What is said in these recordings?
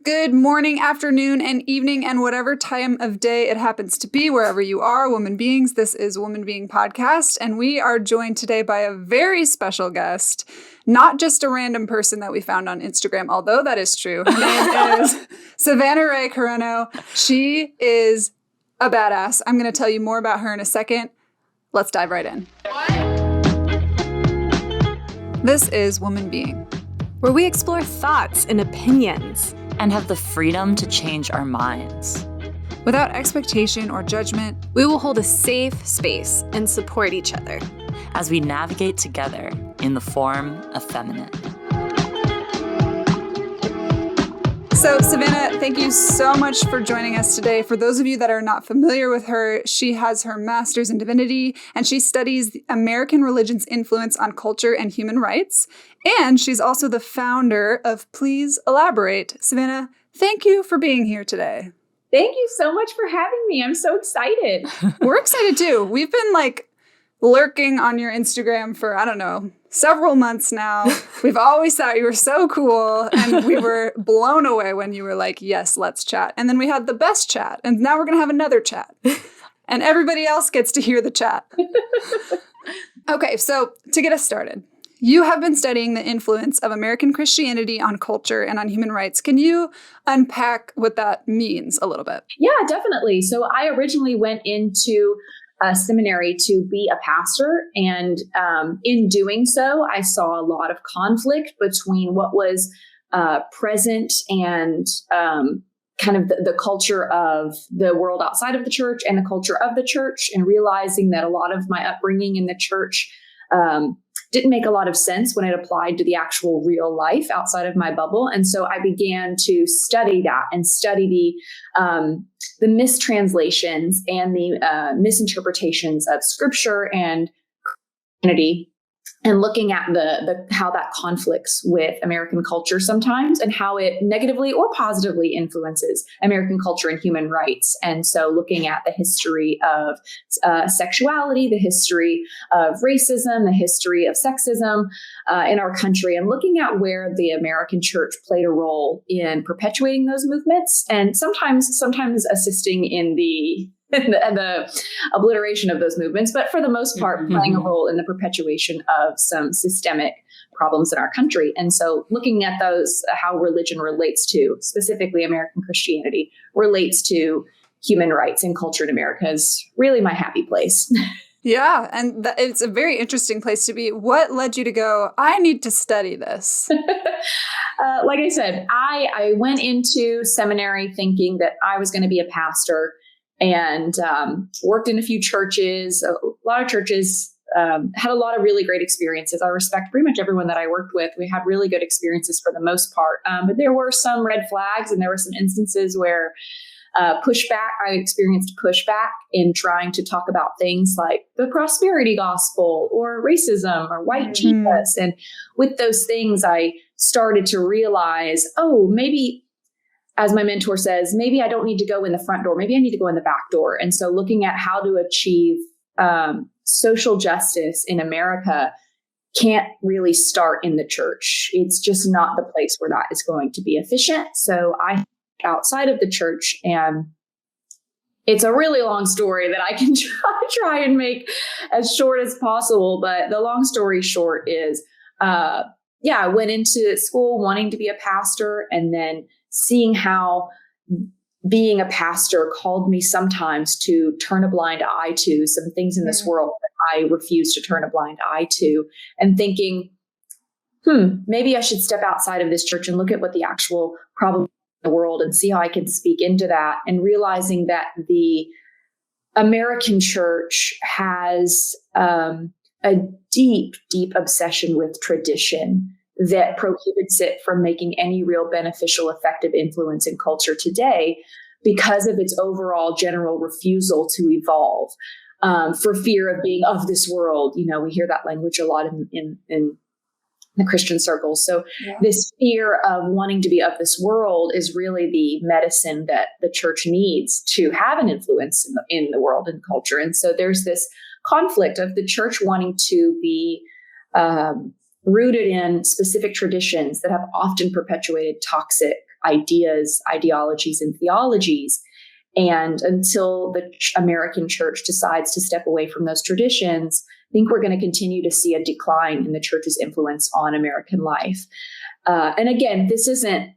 Good morning, afternoon, and evening, and whatever time of day it happens to be, wherever you are, woman beings. This is Woman Being Podcast, and we are joined today by a very special guest, not just a random person that we found on Instagram, although that is true. Her name is Savannah Rae Carreno. She is a badass. I'm going to tell you more about her in a second. Let's dive right in. This is Woman Being, where we explore thoughts and opinions and have the freedom to change our minds. Without expectation or judgment, we will hold a safe space and support each other as we navigate together in the form of feminine. So, Savannah, thank you so much for joining us today. For those of you that are not familiar with her, she has her master's in divinity, and she studies American religion's influence on culture and human rights. And she's also the founder of Please Elaborate. Savannah, thank you for being here today. Thank you so much for having me. I'm so excited. We're excited too. We've been lurking on your Instagram for, several months now. We've always thought you were so cool, and we were blown away when you were like, yes, let's chat. And then we had the best chat, and now we're going to have another chat. And everybody else gets to hear the chat. Okay, so to get us started, you have been studying the influence of American Christianity on culture and on human rights. Can you unpack what that means a little bit? Yeah, definitely. So I originally went into a seminary to be a pastor. And in doing so, I saw a lot of conflict between what was present and kind of the culture of the world outside of the church and the culture of the church, and realizing that a lot of my upbringing in the church didn't make a lot of sense when it applied to the actual real life outside of my bubble. And so I began to study that and study the mistranslations and the misinterpretations of scripture and Christianity, and looking at the how that conflicts with American culture sometimes, and how it negatively or positively influences American culture and human rights. And so looking at the history of sexuality, the history of racism, the history of sexism in our country, and looking at where the American church played a role in perpetuating those movements, and sometimes assisting in the obliteration of those movements, but for the most part, playing a role in the perpetuation of some systemic problems in our country. And so looking at those, how religion relates to, specifically American Christianity, relates to human rights and culture in America is really my happy place. Yeah, and it's a very interesting place to be. What led you to go, I need to study this? Like I said, I went into seminary thinking that I was going to be a pastor, and worked in a few churches. A lot of churches had a lot of really great experiences. I respect pretty much everyone that I worked with. We had really good experiences for the most part. But there were some red flags, and there were some instances where I experienced pushback in trying to talk about things like the prosperity gospel or racism or white Jesus. And with those things, I started to realize, maybe, as my mentor says, maybe I don't need to go in the front door. Maybe I need to go in the back door. And so looking at how to achieve social justice in America can't really start in the church. It's just not the place where that is going to be efficient. So I outside of the church, and it's a really long story that I can try and make as short as possible. But the long story short is, I went into school wanting to be a pastor, and then seeing how being a pastor called me sometimes to turn a blind eye to some things in this world that I refuse to turn a blind eye to, and thinking, maybe I should step outside of this church and look at what the actual problem in the world and see how I can speak into that. And realizing that the American church has a deep, deep obsession with tradition that prohibits it from making any real beneficial, effective influence in culture today because of its overall general refusal to evolve, for fear of being of this world. We hear that language a lot in the Christian circles. So this fear of wanting to be of this world is really the medicine that the church needs to have an influence in the world and culture. And so there's this conflict of the church wanting to be rooted in specific traditions that have often perpetuated toxic ideas, ideologies, and theologies. And until the American church decides to step away from those traditions, I think we're going to continue to see a decline in the church's influence on American life. And again, this isn't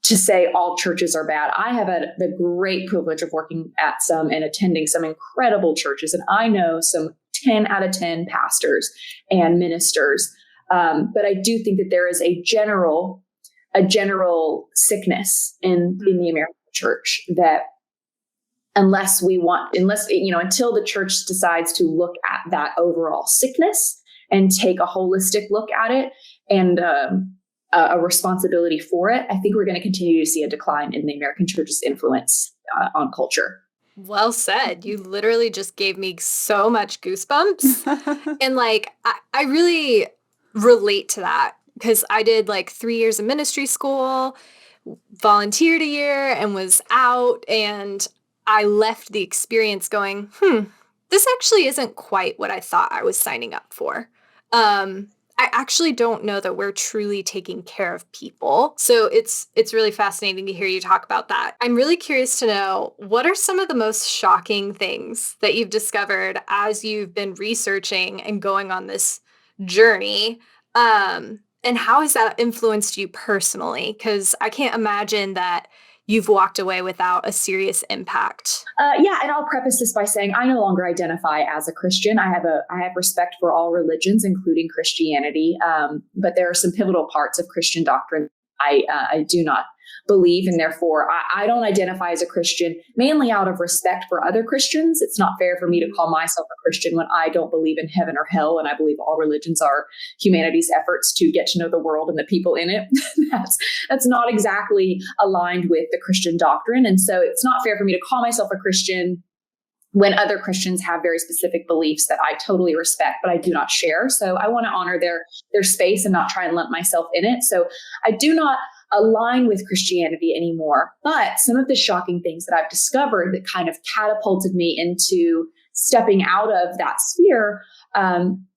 to say all churches are bad. I have had the great privilege of working at some and attending some incredible churches. And I know some 10 out of 10 pastors and ministers. But I do think that there is a general sickness in the American church that until the church decides to look at that overall sickness and take a holistic look at it and a responsibility for it, I think we're going to continue to see a decline in the American church's influence on culture. Well said. You literally just gave me so much goosebumps. And I really relate to that because I did 3 years of ministry school, volunteered a year and was out, and I left the experience going, this actually isn't quite what I thought I was signing up for. I actually don't know that we're truly taking care of people. So it's really fascinating to hear you talk about that. I'm really curious to know, what are some of the most shocking things that you've discovered as you've been researching and going on this journey? And how has that influenced you personally? Because I can't imagine that you've walked away without a serious impact. And I'll preface this by saying I no longer identify as a Christian. I have respect for all religions, including Christianity. But there are some pivotal parts of Christian doctrine I do not believe, and therefore I don't identify as a Christian, mainly out of respect for other Christians. It's not fair for me to call myself a Christian when I don't believe in heaven or hell, and I believe all religions are humanity's efforts to get to know the world and the people in it. That's not exactly aligned with the Christian doctrine, and so it's not fair for me to call myself a Christian when other Christians have very specific beliefs that I totally respect, but I do not share. So I want to honor their space and not try and lump myself in it. So I do not align with Christianity anymore. But some of the shocking things that I've discovered that kind of catapulted me into stepping out of that sphere,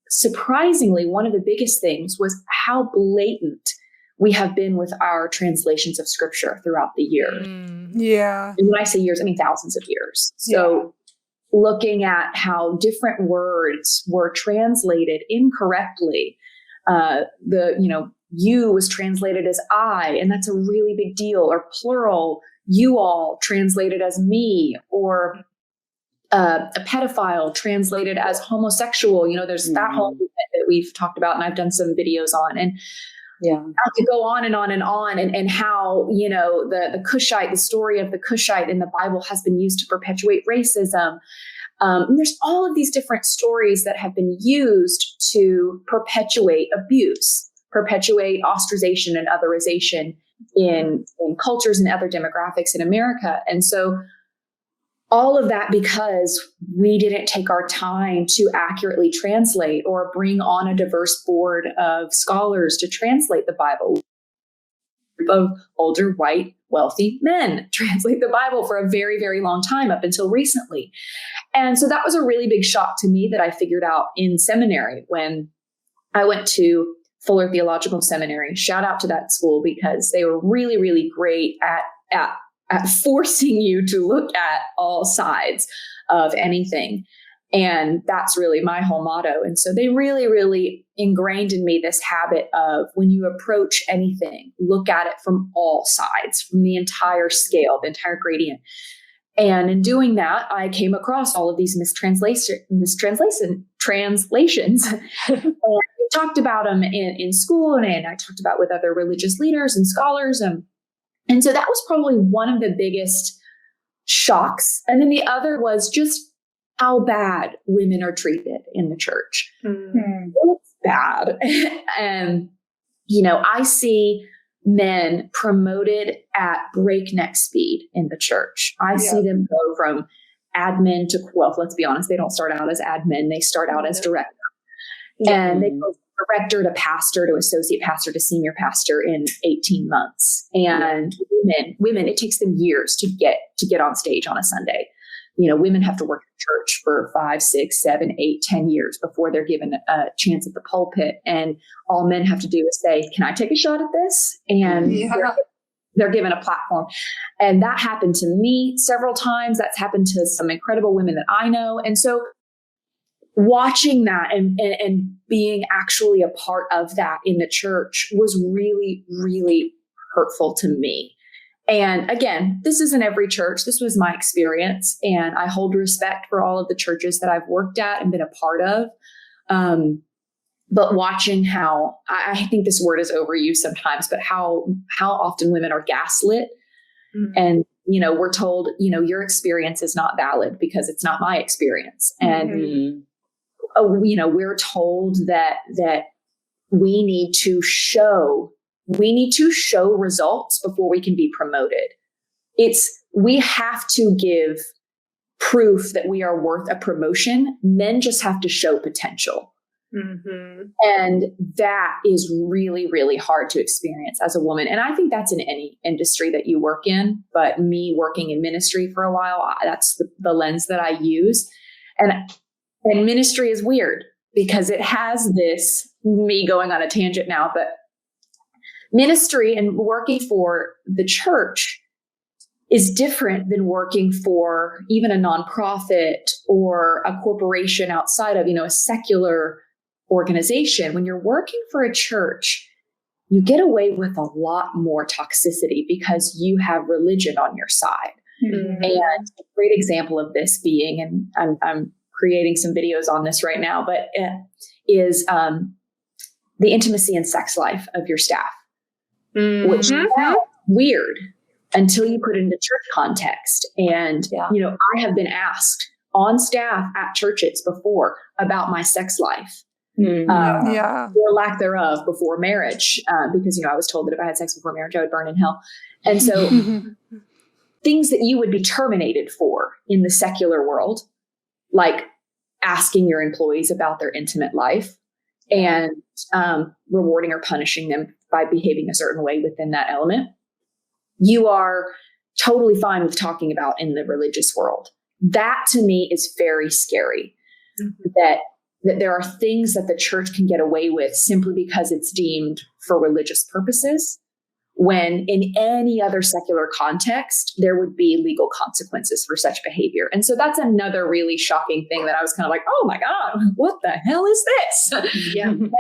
surprisingly, one of the biggest things was how blatant we have been with our translations of scripture throughout the years. Yeah. And when I say years, I mean thousands of years. So looking at how different words were translated incorrectly, you was translated as I, and that's a really big deal, or plural, you all translated as me, or a pedophile translated as homosexual. There's that whole movement that we've talked about and I've done some videos on, and I could go on and on and on, and how, the Cushite, the story of the Cushite in the Bible has been used to perpetuate racism. And there's all of these different stories that have been used to perpetuate abuse, perpetuate ostracization and otherization in cultures and other demographics in America. And so all of that because we didn't take our time to accurately translate or bring on a diverse board of scholars to translate the Bible. Of older, white, wealthy men translate the Bible for a very, very long time up until recently. And so that was a really big shock to me that I figured out in seminary when I went to Fuller Theological Seminary. Shout out to that school because they were really, really great at forcing you to look at all sides of anything. And that's really my whole motto. And so they really, really ingrained in me this habit of when you approach anything, look at it from all sides, from the entire scale, the entire gradient. And in doing that, I came across all of these translations. And we talked about them in school, and I talked about with other religious leaders and scholars. And so that was probably one of the biggest shocks. And then the other was just how bad women are treated in the church. It's bad. And, I see men promoted at breakneck speed in the church. I see them go from admin to, let's be honest, they don't start out as admin. They start out as director. And they go from director to pastor to associate pastor to senior pastor in 18 months. And women, it takes them years to get on stage on a Sunday. Women have to work in church for 5, 6, 7, 8, 10 years before they're given a chance at the pulpit. And all men have to do is say, can I take a shot at this? And they're given a platform. And that happened to me several times. That's happened to some incredible women that I know. And so watching that and being actually a part of that in the church was really, really hurtful to me. And again, this isn't every church. This was my experience. And I hold respect for all of the churches that I've worked at and been a part of. But watching how, I think this word is overused sometimes, but how often women are gaslit. Mm-hmm. And, we're told, your experience is not valid because it's not my experience. And, we're told that we need to show results before we can be promoted. We have to give proof that we are worth a promotion. Men just have to show potential. Mm-hmm. And that is really, really hard to experience as a woman. And I think that's in any industry that you work in, but me working in ministry for a while, that's the lens that I use. And ministry is weird because it has this, me going on a tangent now, but ministry and working for the church is different than working for even a nonprofit or a corporation outside of, a secular organization. When you're working for a church, you get away with a lot more toxicity because you have religion on your side. Mm-hmm. And a great example of this being, and I'm creating some videos on this right now, but is the intimacy and sex life of your staff, mm-hmm. which sounds weird until you put it into church context. And, I have been asked on staff at churches before about my sex life. Or lack thereof before marriage, because, I was told that if I had sex before marriage, I would burn in hell. And so things that you would be terminated for in the secular world, like asking your employees about their intimate life and rewarding or punishing them by behaving a certain way within that element, you are totally fine with talking about in the religious world. That to me is very scary. Mm-hmm. That there are things that the church can get away with simply because it's deemed for religious purposes, when in any other secular context, there would be legal consequences for such behavior. And so that's another really shocking thing that I was kind of like, oh my God, what the hell is this? Yeah. And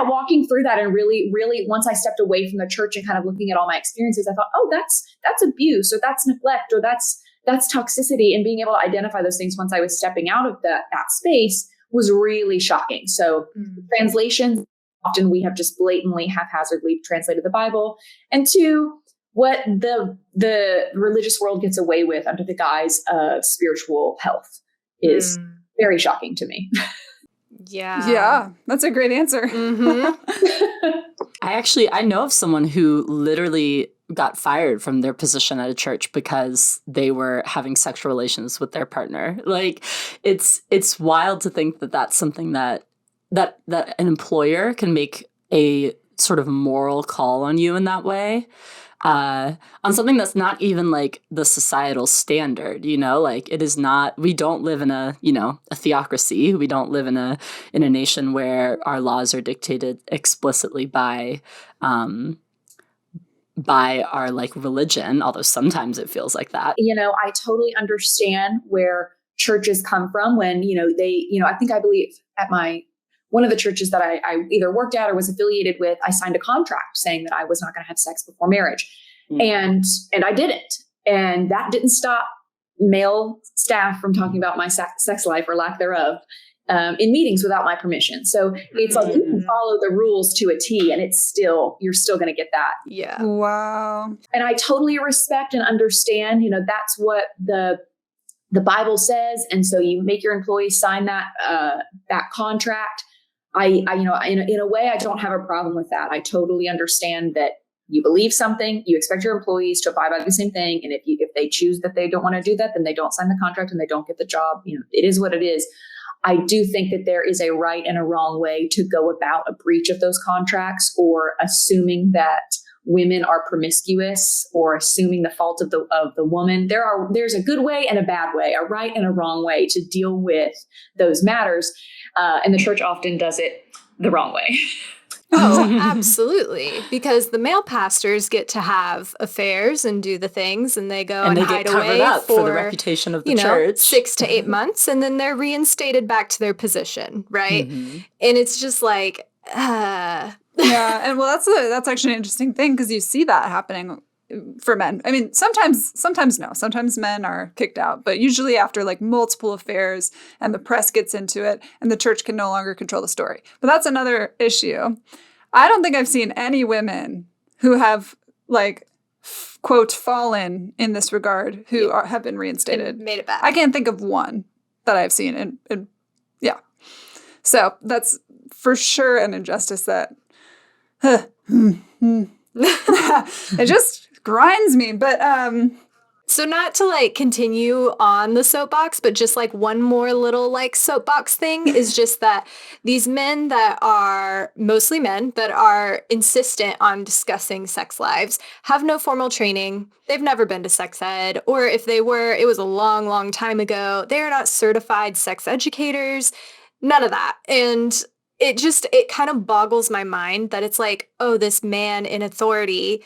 walking through that and really, really, once I stepped away from the church and kind of looking at all my experiences, I thought, oh, that's abuse, or that's neglect, or that's toxicity. And being able to identify those things once I was stepping out of that space was really shocking. So translations, often we have just blatantly haphazardly translated the Bible. And two, what the religious world gets away with under the guise of spiritual health is very shocking to me. Yeah, that's a great answer. Mm-hmm. I know of someone who literally got fired from their position at a church because they were having sexual relations with their partner. Like, it's wild to think that that's something that an employer can make a sort of moral call on you in that way, on something that's not even like the societal standard, like it is not, we don't live in a theocracy. We don't live in a nation where our laws are dictated explicitly by our like religion, although sometimes it feels like that. I totally understand where churches come from when, I believe at one of the churches that I either worked at or was affiliated with, I signed a contract saying that I was not going to have sex before marriage. Mm-hmm. And I didn't. And that didn't stop male staff from talking about my sex life or lack thereof in meetings without my permission. So it's like you can follow the rules to a T and you're still going to get that. Yeah. Wow. And I totally respect and understand, that's what the Bible says. And so you make your employees sign that contract. In a way, I don't have a problem with that. I totally understand that you believe something, you expect your employees to abide by the same thing. And if they choose that they don't want to do that, then they don't sign the contract and they don't get the job. It is what it is. I do think that there is a right and a wrong way to go about a breach of those contracts, or assuming that women are promiscuous, or assuming the fault of the woman. There's a good way and a bad way, a right and a wrong way to deal with those matters. And the church often does it the wrong way. Oh, absolutely. Because the male pastors get to have affairs and do the things, and they go and they hide get covered away up for the reputation of the church. 6 to 8 months, and then they're reinstated back to their position, right? Mm-hmm. And it's just like, Yeah, and well, that's actually an interesting thing because you see that happening for men. I mean, sometimes no. Sometimes men are kicked out, but usually after like multiple affairs and the press gets into it and the church can no longer control the story. But that's another issue. I don't think I've seen any women who have like quote fallen in this regard who have been reinstated. and made it back. I can't think of one that I've seen. And yeah. So that's for sure an injustice that it just grinds me. But So not to like continue on the soapbox, but just like one more little like soapbox thing is just that these men that are mostly men that are insistent on discussing sex lives have no formal training. They've never been to sex ed, or if they were, it was a long, long time ago. They are not certified sex educators, none of that. And it kind of boggles my mind that it's like, oh, this man in authority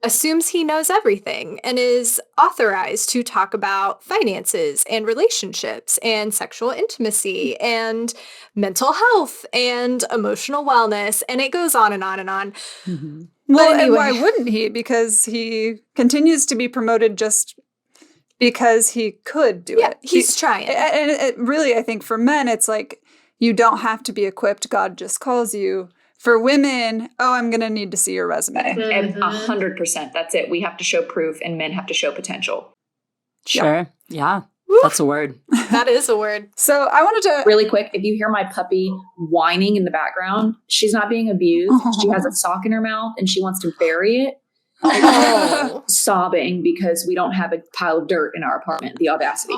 assumes he knows everything and is authorized to talk about finances and relationships and sexual intimacy and mental health and emotional wellness. And it goes on and on and on. Mm-hmm. well, anyway. and why wouldn't he? Because he continues to be promoted just because he could do it. He's trying. And it really, I think for men, it's like you don't have to be equipped. God just calls you. For women, I'm going to need to see your resume. And 100%. That's it. We have to show proof and men have to show potential. Sure. Yeah. That's a word. That is a word. So I wanted to... Really quick, if you hear my puppy whining in the background, she's not being abused. She has a sock in her mouth and she wants to bury it. Oh. Sobbing because we don't have a pile of dirt in our apartment. The audacity.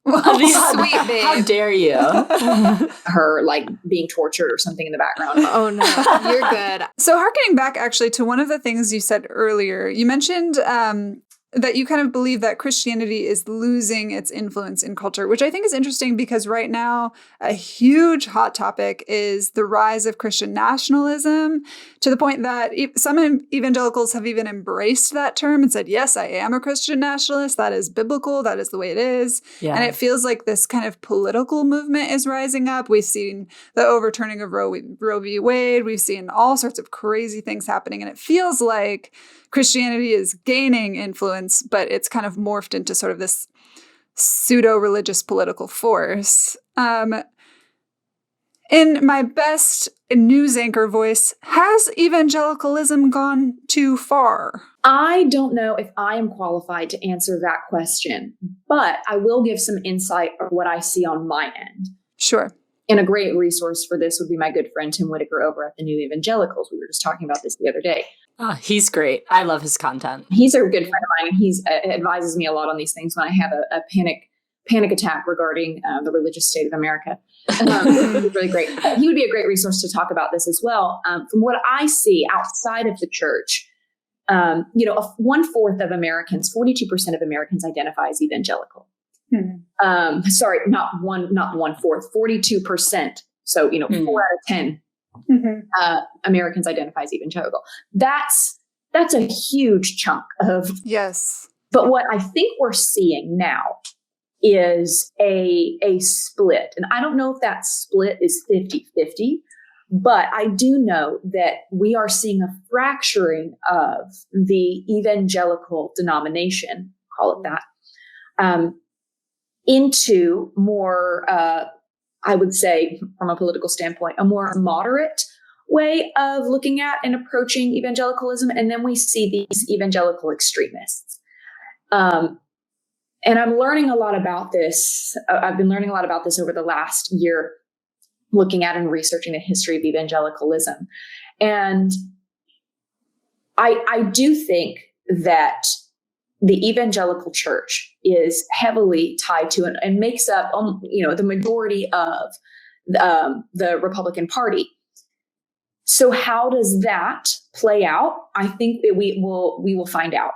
Sweet babe. How dare you? Her like being tortured or something in the background. Oh no, you're good. So harkening back actually to one of the things you said earlier, you mentioned that you kind of believe that Christianity is losing its influence in culture, which I think is interesting because right now a huge hot topic is the rise of Christian nationalism, to the point that some evangelicals have even embraced that term and said, yes, I am a Christian nationalist. That is biblical. That is the way it is. Yeah. And it feels like this kind of political movement is rising up. We've seen the overturning of Roe v. Wade. We've seen all sorts of crazy things happening. And it feels like Christianity is gaining influence, but it's kind of morphed into sort of this pseudo-religious political force. In my best news anchor voice, has evangelicalism gone too far? I don't know if I am qualified to answer that question, but I will give some insight of what I see on my end. Sure. And a great resource for this would be my good friend Tim Whitaker over at the New Evangelicals. We were just talking about this the other day. He's great. I love his content. He's a good friend of mine, and he advises me a lot on these things when I have a panic attack regarding the religious state of America. It's really great. He would be a great resource to talk about this as well. From what I see outside of the church, 1/4 of Americans, 42% of Americans identify as evangelical. Sorry, not 1/4, 42%. So, 4 out of 10 Americans identify as evangelical. That's a huge chunk of. Yes. But what I think we're seeing now is a split. And I don't know if that split is 50-50, but I do know that we are seeing a fracturing of the evangelical denomination, call it that, into more, I would say, from a political standpoint, a more moderate way of looking at and approaching evangelicalism. And then we see these evangelical extremists. And I'm learning a lot about this. I've been learning a lot about this over the last year, looking at and researching the history of evangelicalism. And I do think that the evangelical church is heavily tied to and makes up, the majority of the Republican Party. So how does that play out? I think that we will find out,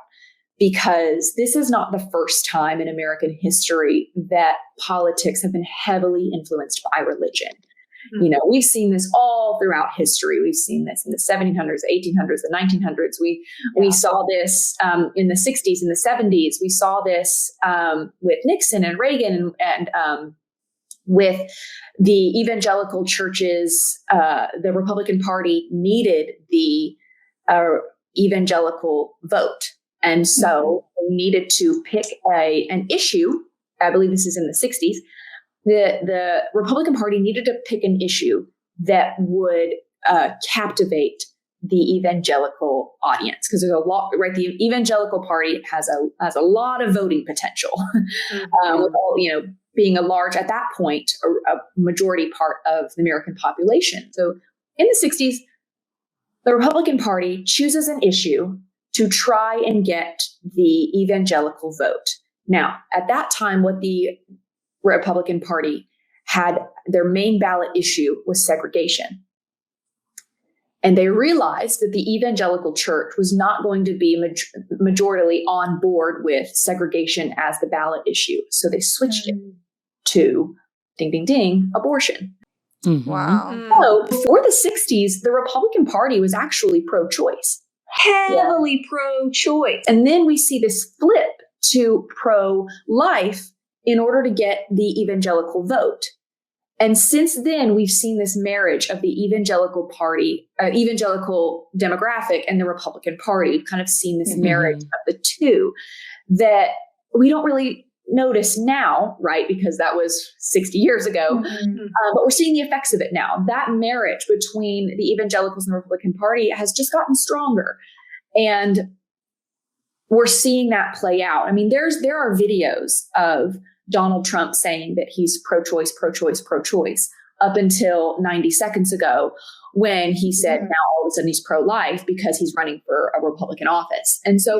because this is not the first time in American history that politics have been heavily influenced by religion. You know, we've seen this all throughout history. We've seen this in the 1700s, 1800s, the 1900s. We saw this in the 60s and the 70s. We saw this with Nixon and Reagan and with the evangelical churches. The Republican Party needed the evangelical vote. And so we needed to pick an issue. I believe this is in the 60s. The Republican Party needed to pick an issue that would captivate the evangelical audience, because there's a lot, right? The evangelical party has a lot of voting potential, with all, you know, being a large, at that point, a majority part of the American population. So in the 60s, the Republican Party chooses an issue to try and get the evangelical vote. Now, at that time, what the Republican Party had, their main ballot issue was segregation. And they realized that the evangelical church was not going to be majorly on board with segregation as the ballot issue. So they switched it to, ding, ding, ding, abortion. Wow. So before the 60s, the Republican Party was actually pro-choice, heavily pro-choice. And then we see this flip to pro-life in order to get the evangelical vote. And since then, we've seen this marriage of the evangelical party, evangelical demographic, and the Republican Party. We've kind of seen this marriage of the two that we don't really notice now, right? Because that was 60 years ago. But we're seeing the effects of it now. That marriage between the evangelicals and the Republican Party has just gotten stronger. And we're seeing that play out. I mean, there are videos of Donald Trump saying that he's pro-choice, pro-choice, pro-choice up until 90 seconds ago, when he said now all of a sudden he's pro-life because he's running for a Republican office. And so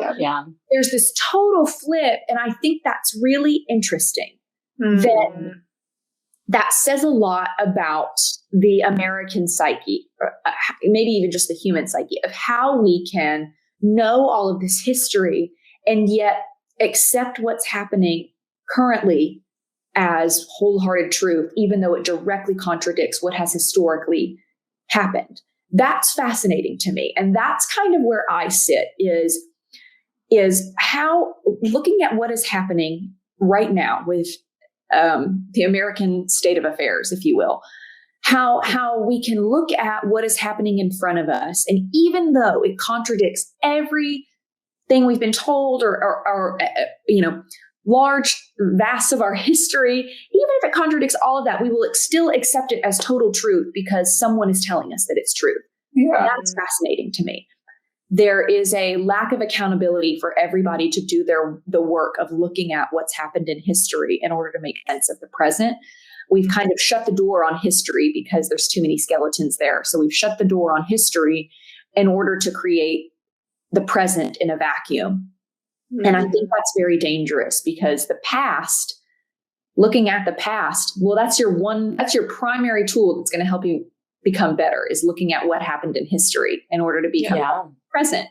there's this total flip. And I think that's really interesting. That says a lot about the American psyche, or maybe even just the human psyche, of how we can know all of this history and yet accept what's happening currently as wholehearted truth, even though it directly contradicts what has historically happened. That's fascinating to me. And that's kind of where I sit, is how, looking at what is happening right now with the American state of affairs, if you will, how we can look at what is happening in front of us. And even though it contradicts everything we've been told or you know, large vast of our history, even if it contradicts all of that, we will still accept it as total truth because someone is telling us that it's truth. That's fascinating to me. There is a lack of accountability for everybody to do the work of looking at what's happened in history in order to make sense of the present. We've kind of shut the door on history because there's too many skeletons there. So we've shut the door on history in order to create the present in a vacuum. And I think that's very dangerous, because the past, looking at the past, well, that's your primary tool that's going to help you become better, is looking at what happened in history in order to become present.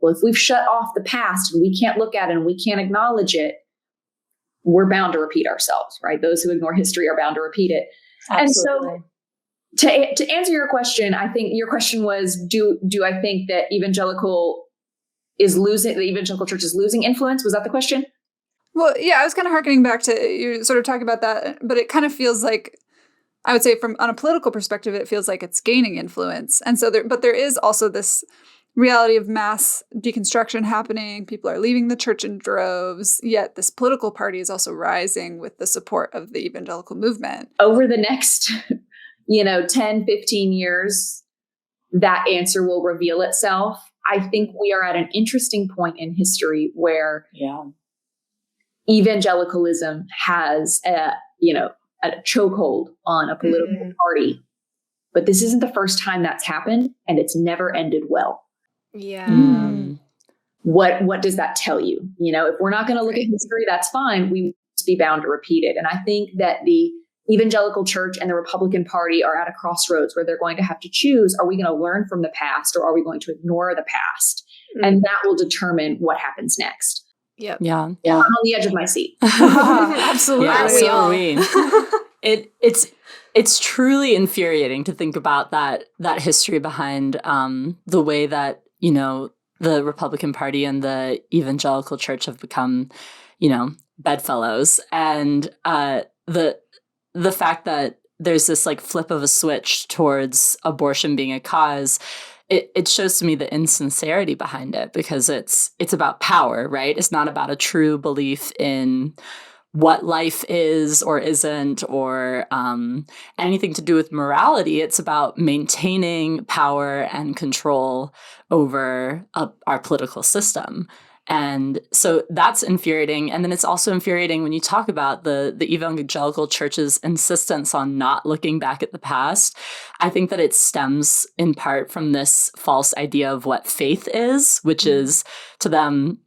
Well, if we've shut off the past and we can't look at it and we can't acknowledge it, we're bound to repeat ourselves, right? Those who ignore history are bound to repeat it. Absolutely. And so to answer your question, I think your question was, do I think that the evangelical church is losing influence? Was that the question? Well, yeah, I was kind of harkening back to you sort of talking about that, but it kind of feels like, I would say on a political perspective, it feels like it's gaining influence. And so there is also this reality of mass deconstruction happening. People are leaving the church in droves, yet this political party is also rising with the support of the evangelical movement. Over the next, 10, 15 years, that answer will reveal itself. I think we are at an interesting point in history where evangelicalism has a chokehold on a political party. But this isn't the first time that's happened, and it's never ended well. What does that tell you? If we're not going to look at history, that's fine. We must be bound to repeat it. And I think that the evangelical church and the Republican Party are at a crossroads where they're going to have to choose: are we going to learn from the past, or are we going to ignore the past? And that will determine what happens next. Yep. Yeah. I'm on the edge of my seat. Absolutely. Yeah, so are we. It's truly infuriating to think about that history behind the way that, the Republican Party and the evangelical church have become, bedfellows. And the fact that there's this like flip of a switch towards abortion being a cause, it shows to me the insincerity behind it, because it's about power, right? It's not about a true belief in what life is or isn't, or anything to do with morality. It's about maintaining power and control over our political system. And so that's infuriating. And then it's also infuriating when you talk about the evangelical church's insistence on not looking back at the past. I think that it stems in part from this false idea of what faith is, which is to them,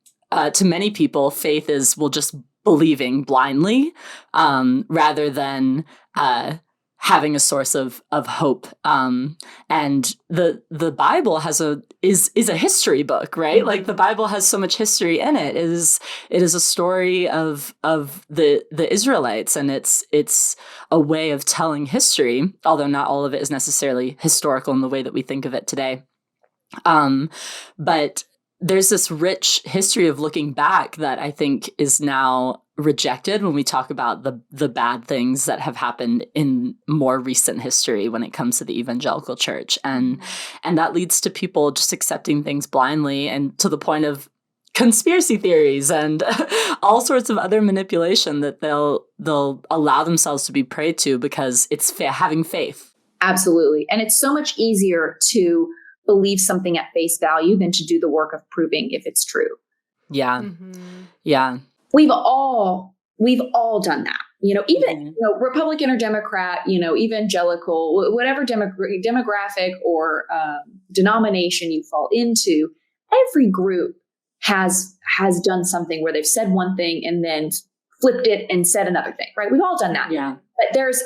to many people, faith is, well, just believing blindly, rather than having a source of hope. And the Bible is a history book, right? Like the Bible has so much history in it. It is a story of the Israelites, and it's a way of telling history, although not all of it is necessarily historical in the way that we think of it today. But there's this rich history of looking back that I think is now rejected when we talk about the bad things that have happened in more recent history when it comes to the evangelical church. And that leads to people just accepting things blindly, and to the point of conspiracy theories and all sorts of other manipulation that they'll allow themselves to be preyed to, because it's having faith. Absolutely. And it's so much easier to believe something at face value than to do the work of proving if it's true. Yeah. Yeah. We've all done that, even, Republican or Democrat, evangelical, whatever demographic or denomination you fall into, every group has done something where they've said one thing and then flipped it and said another thing, right? We've all done that. Yeah. But there's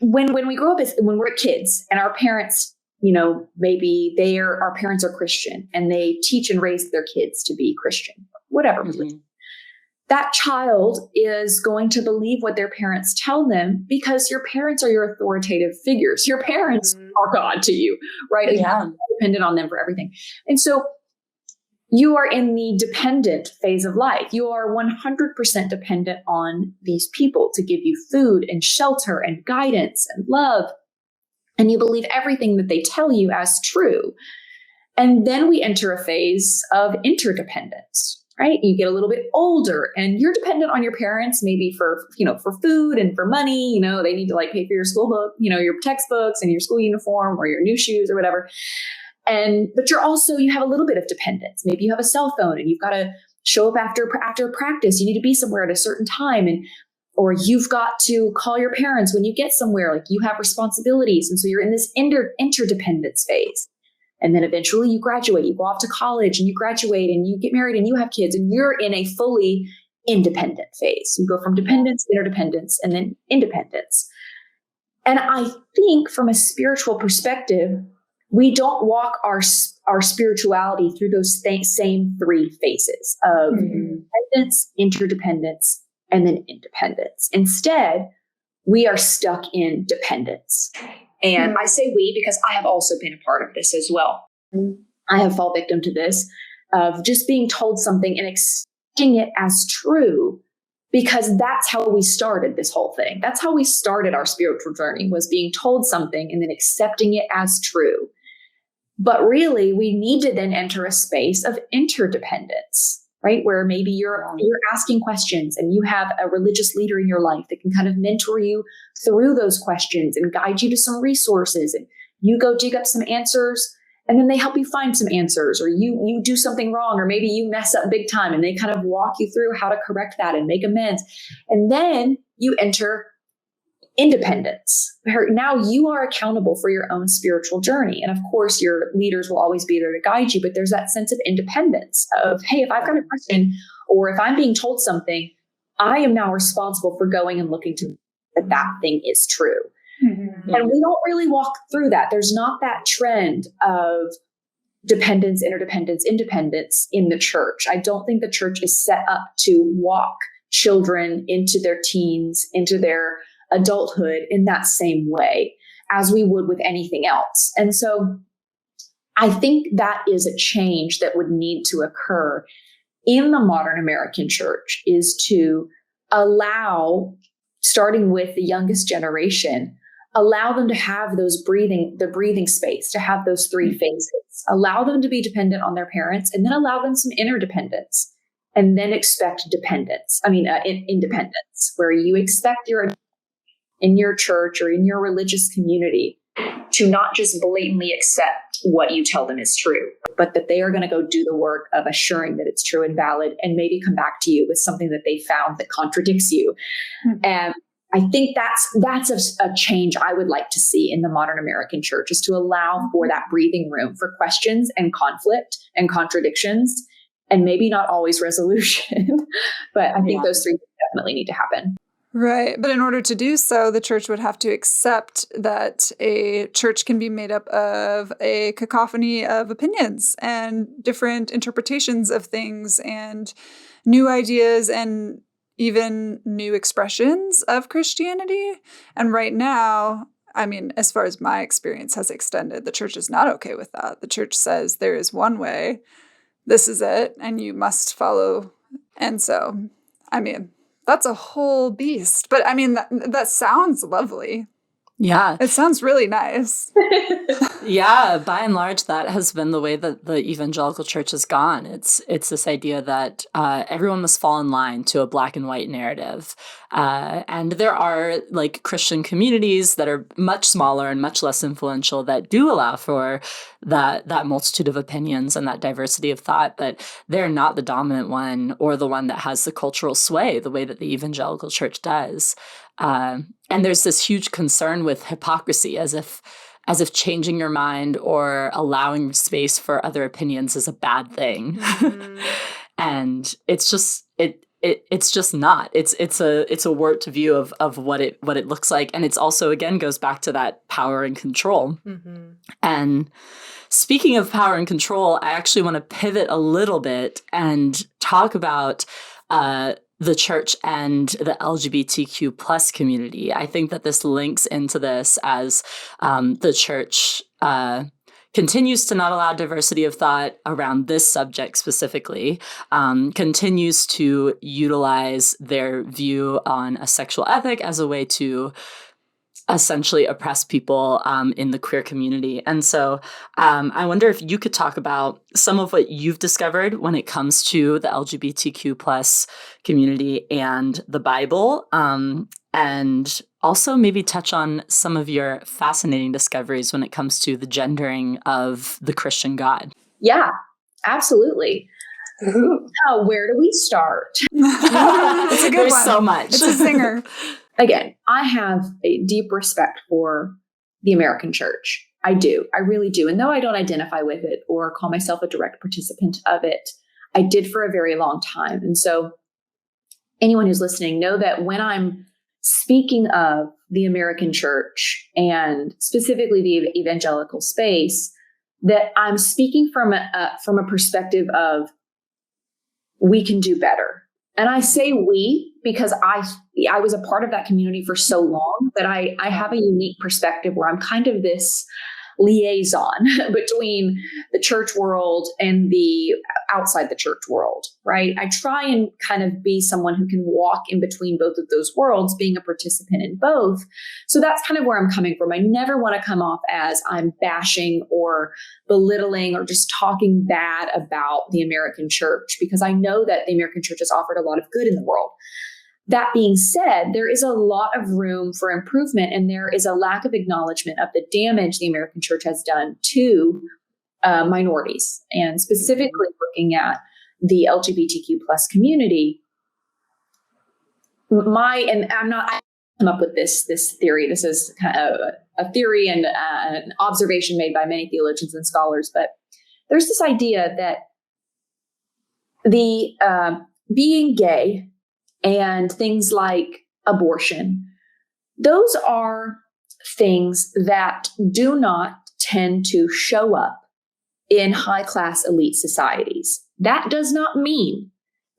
when we grow up, when we're kids and our parents, maybe our parents are Christian and they teach and raise their kids to be Christian, whatever. That child is going to believe what their parents tell them, because your parents are your authoritative figures. Your parents are God to you, right? Yeah. You're dependent on them for everything. And so you are in the dependent phase of life. You are 100% dependent on these people to give you food and shelter and guidance and love. And you believe everything that they tell you as true. And then we enter a phase of interdependence, right? You get a little bit older and you're dependent on your parents, maybe for food and for money. They need to pay for your school book, your textbooks and your school uniform or your new shoes or whatever. But you have a little bit of dependence. Maybe you have a cell phone and you've got to show up after practice. You need to be somewhere at a certain time, or you've got to call your parents when you get somewhere. You have responsibilities. And so you're in this interdependence phase. And then eventually you graduate, you go off to college and you graduate and you get married and you have kids and you're in a fully independent phase. You go from dependence, interdependence, and then independence. And I think from a spiritual perspective, we don't walk our spirituality through those same three phases of dependence, interdependence, and then independence. Instead, we are stuck in dependence. And I say we because I have also been a part of this as well. I have fallen victim to this, of just being told something and accepting it as true, because that's how we started this whole thing. That's how we started our spiritual journey, was being told something and then accepting it as true. But really, we need to then enter a space of interdependence, right? Where maybe you're asking questions and you have a religious leader in your life that can kind of mentor you through those questions and guide you to some resources. And you go dig up some answers and then they help you find some answers, or you do something wrong, or maybe you mess up big time and they kind of walk you through how to correct that and make amends. And then you enter independence. Now you are accountable for your own spiritual journey. And of course, your leaders will always be there to guide you, but there's that sense of independence of, hey, if I've got a question or if I'm being told something, I am now responsible for going and looking to that thing is true. And we don't really walk through that. There's not that trend of dependence, interdependence, independence in the church. I don't think the church is set up to walk children into their teens, into their adulthood in that same way as we would with anything else. And so I think that is a change that would need to occur in the modern American church, is to allow, starting with the youngest generation, allow them to have the breathing space, to have those three phases, allow them to be dependent on their parents, and then allow them some interdependence, and then expect independence, where you expect in your church or in your religious community to not just blatantly accept what you tell them is true, but that they are going to go do the work of assuring that it's true and valid, and maybe come back to you with something that they found that contradicts you. Mm-hmm. And I think that's a change I would like to see in the modern American church, is to allow for that breathing room for questions and conflict and contradictions, and maybe not always resolution. But I think those three definitely need to happen. Right. But in order to do so, the church would have to accept that a church can be made up of a cacophony of opinions and different interpretations of things and new ideas and even new expressions of Christianity. And right now, I mean, as far as my experience has extended, the church is not okay with that. The church says there is one way, this is it, and you must follow. And so, I mean, that's a whole beast. But I mean, that sounds lovely. Yeah. It sounds really nice. Yeah, by and large, that has been the way that the evangelical church has gone. It's this idea that everyone must fall in line to a black and white narrative. And there are like Christian communities that are much smaller and much less influential that do allow for that multitude of opinions and that diversity of thought, but they're not the dominant one or the one that has the cultural sway the way that the evangelical church does. And there's this huge concern with hypocrisy, as if changing your mind or allowing space for other opinions is a bad thing. Mm-hmm. And it's just not. It's a warped view of what it looks like. And it's also, again, goes back to that power and control. Mm-hmm. And speaking of power and control, I actually want to pivot a little bit and talk about the church and the LGBTQ plus community. I think that this links into this as the church continues to not allow diversity of thought around this subject specifically, continues to utilize their view on a sexual ethic as a way to essentially oppress people in the queer community. And so I wonder if you could talk about some of what you've discovered when it comes to the LGBTQ plus community and the Bible, and also maybe touch on some of your fascinating discoveries when it comes to the gendering of the Christian God. Yeah, absolutely. Where do we start? It's a good There's one. So much. It's a zinger. Again, I have a deep respect for the American church. I do. I really do. And though I don't identify with it or call myself a direct participant of it, I did for a very long time. And so anyone who's listening, know that when I'm speaking of the American church and specifically the evangelical space, that I'm speaking from a perspective of we can do better. And I say we because I was a part of that community for so long that I have a unique perspective where I'm kind of this liaison between the church world and the outside the church world, right? I try and kind of be someone who can walk in between both of those worlds, being a participant in both. So that's kind of where I'm coming from. I never want to come off as I'm bashing or belittling or just talking bad about the American church, because I know that the American church has offered a lot of good in the world. That being said, there is a lot of room for improvement, and there is a lack of acknowledgement of the damage the American church has done to minorities, and specifically looking at the LGBTQ plus community. I come up with this theory. This is kind of a theory and an observation made by many theologians and scholars, but there's this idea that the being gay and things like abortion, those are things that do not tend to show up in high-class elite societies. That does not mean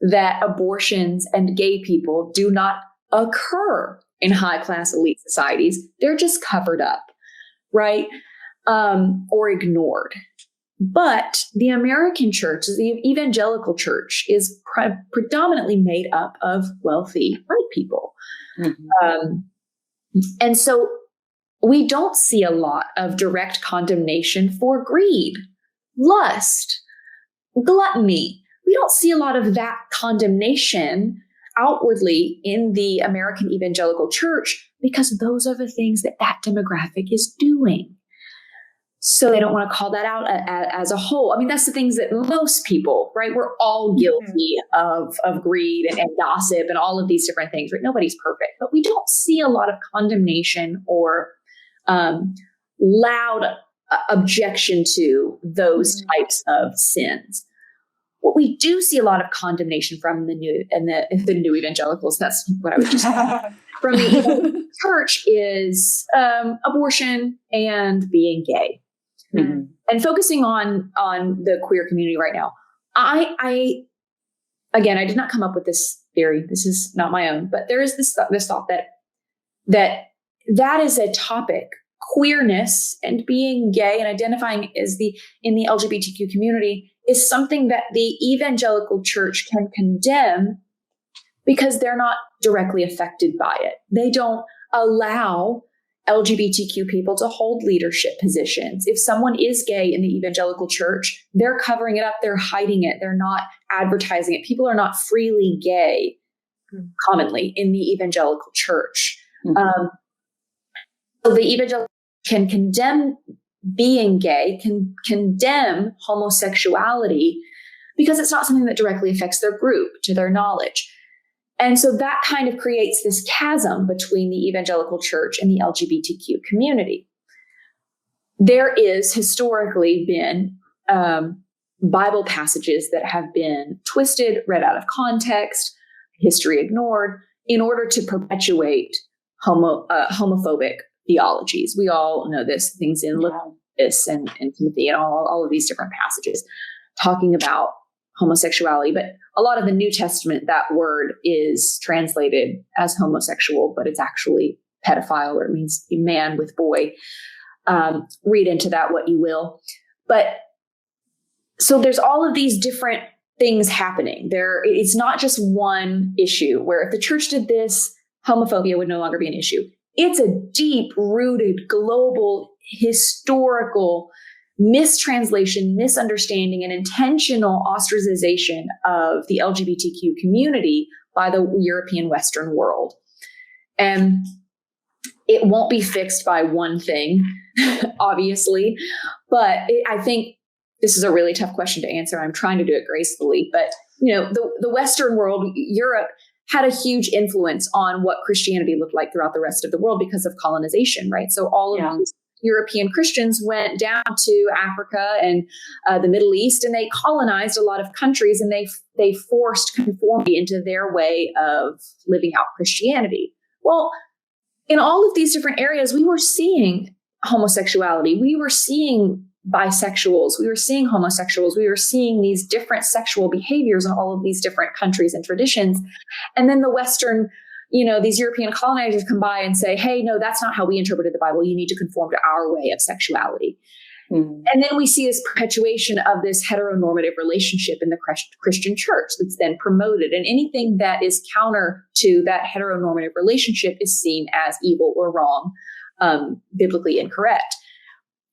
that abortions and gay people do not occur in high-class elite societies. They're just covered up, right? Or ignored. But the American church, the evangelical church, is predominantly made up of wealthy white people. Mm-hmm. And so we don't see a lot of direct condemnation for greed, lust, gluttony. We don't see a lot of that condemnation outwardly in the American evangelical church because those are the things that demographic is doing. So they don't want to call that out as a whole. I mean, that's the things that most people, right? We're all guilty of greed and gossip and all of these different things, right? Nobody's perfect, but we don't see a lot of condemnation or loud objection to those types of sins. What we do see a lot of condemnation from the new evangelicals, that's what I was just from the church, is abortion and being gay. Mm-hmm. And focusing on the queer community right now, I did not come up with this theory. This is not my own, but there is this thought that is a topic. Queerness and being gay and identifying in the LGBTQ community is something that the evangelical church can condemn because they're not directly affected by it. They don't allow LGBTQ people to hold leadership positions. If someone is gay in the evangelical church, they're covering it up, they're hiding it, they're not advertising it. People are not freely gay commonly in the evangelical church. Mm-hmm. So the evangelical can condemn being gay, can condemn homosexuality because it's not something that directly affects their group, to their knowledge. And so that kind of creates this chasm between the evangelical church and the LGBTQ community. There is historically been Bible passages that have been twisted, read out of context, history ignored, in order to perpetuate homophobic theologies. We all know this, things in Leviticus and Timothy and all of these different passages talking about homosexuality. But a lot of the New Testament, that word is translated as homosexual, but it's actually pedophile, or it means man with boy. Read into that what you will. But so there's all of these different things happening there. It's not just one issue where if the church did this, homophobia would no longer be an issue. It's a deep-rooted, global, historical mistranslation, misunderstanding, and intentional ostracization of the LGBTQ community by the European Western world. And it won't be fixed by one thing, obviously, but I think this is a really tough question to answer. I'm trying to do it gracefully, but the Western world, Europe, had a huge influence on what Christianity looked like throughout the rest of the world because of colonization, right? So all of these European Christians went down to Africa and the Middle East, and they colonized a lot of countries, and they forced conformity into their way of living out Christianity. Well, in all of these different areas, we were seeing homosexuality. We were seeing bisexuals. We were seeing homosexuals. We were seeing these different sexual behaviors in all of these different countries and traditions. And then the Western, these European colonizers come by and say, hey, no, that's not how we interpreted the Bible. You need to conform to our way of sexuality. Mm-hmm. And then we see this perpetuation of this heteronormative relationship in the Christian church that's then promoted. And anything that is counter to that heteronormative relationship is seen as evil or wrong, biblically incorrect,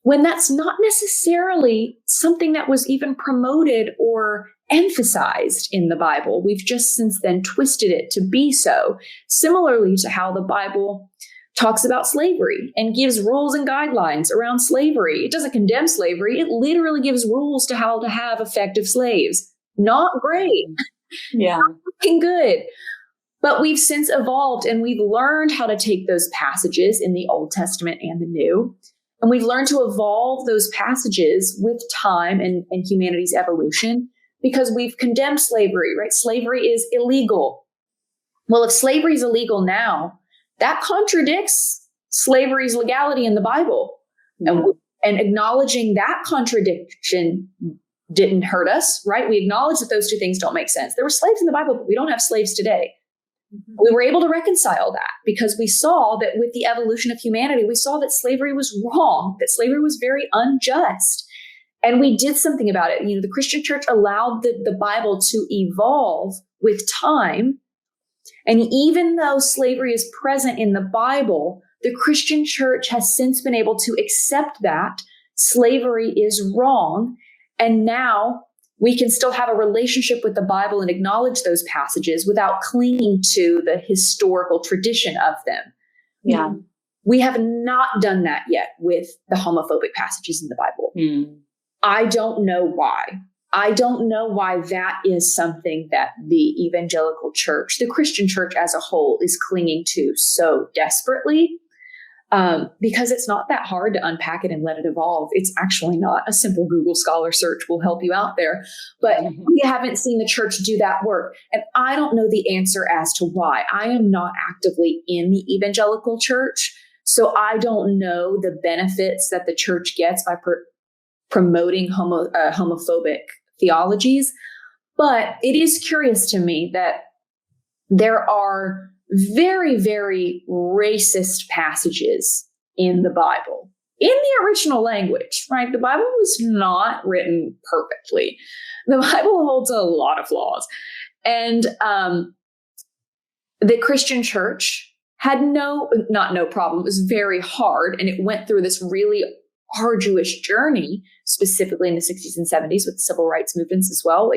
when that's not necessarily something that was even promoted or emphasized in the Bible. We've just since then twisted it to be so. Similarly to how the Bible talks about slavery and gives rules and guidelines around slavery. It doesn't condemn slavery. It literally gives rules to how to have effective slaves. Not great. Yeah. Not looking good. But we've since evolved, and we've learned how to take those passages in the Old Testament and the New, and we've learned to evolve those passages with time and humanity's evolution, because we've condemned slavery, right? Slavery is illegal. Well, if slavery is illegal now, that contradicts slavery's legality in the Bible. And acknowledging that contradiction didn't hurt us, right? We acknowledge that those two things don't make sense. There were slaves in the Bible, but we don't have slaves today. We were able to reconcile that because we saw that with the evolution of humanity, we saw that slavery was wrong, that slavery was very unjust. And we did something about it. The Christian church allowed the Bible to evolve with time. And even though slavery is present in the Bible, the Christian church has since been able to accept that slavery is wrong. And now we can still have a relationship with the Bible and acknowledge those passages without clinging to the historical tradition of them. Yeah. We have not done that yet with the homophobic passages in the Bible. I don't know why. I don't know why that is something that the evangelical church, the Christian church as a whole, is clinging to so desperately. Because it's not that hard to unpack it and let it evolve. It's actually not. A simple Google Scholar search will help you out there. But we haven't seen the church do that work. And I don't know the answer as to why. I am not actively in the evangelical church. So I don't know the benefits that the church gets by promoting homophobic theologies. But it is curious to me that there are very, very racist passages in the Bible, in the original language, right? The Bible was not written perfectly. The Bible holds a lot of flaws. And the Christian church had no problem. It was very hard. And it went through this really arduous journey, specifically in the 60s and 70s with the civil rights movements as well.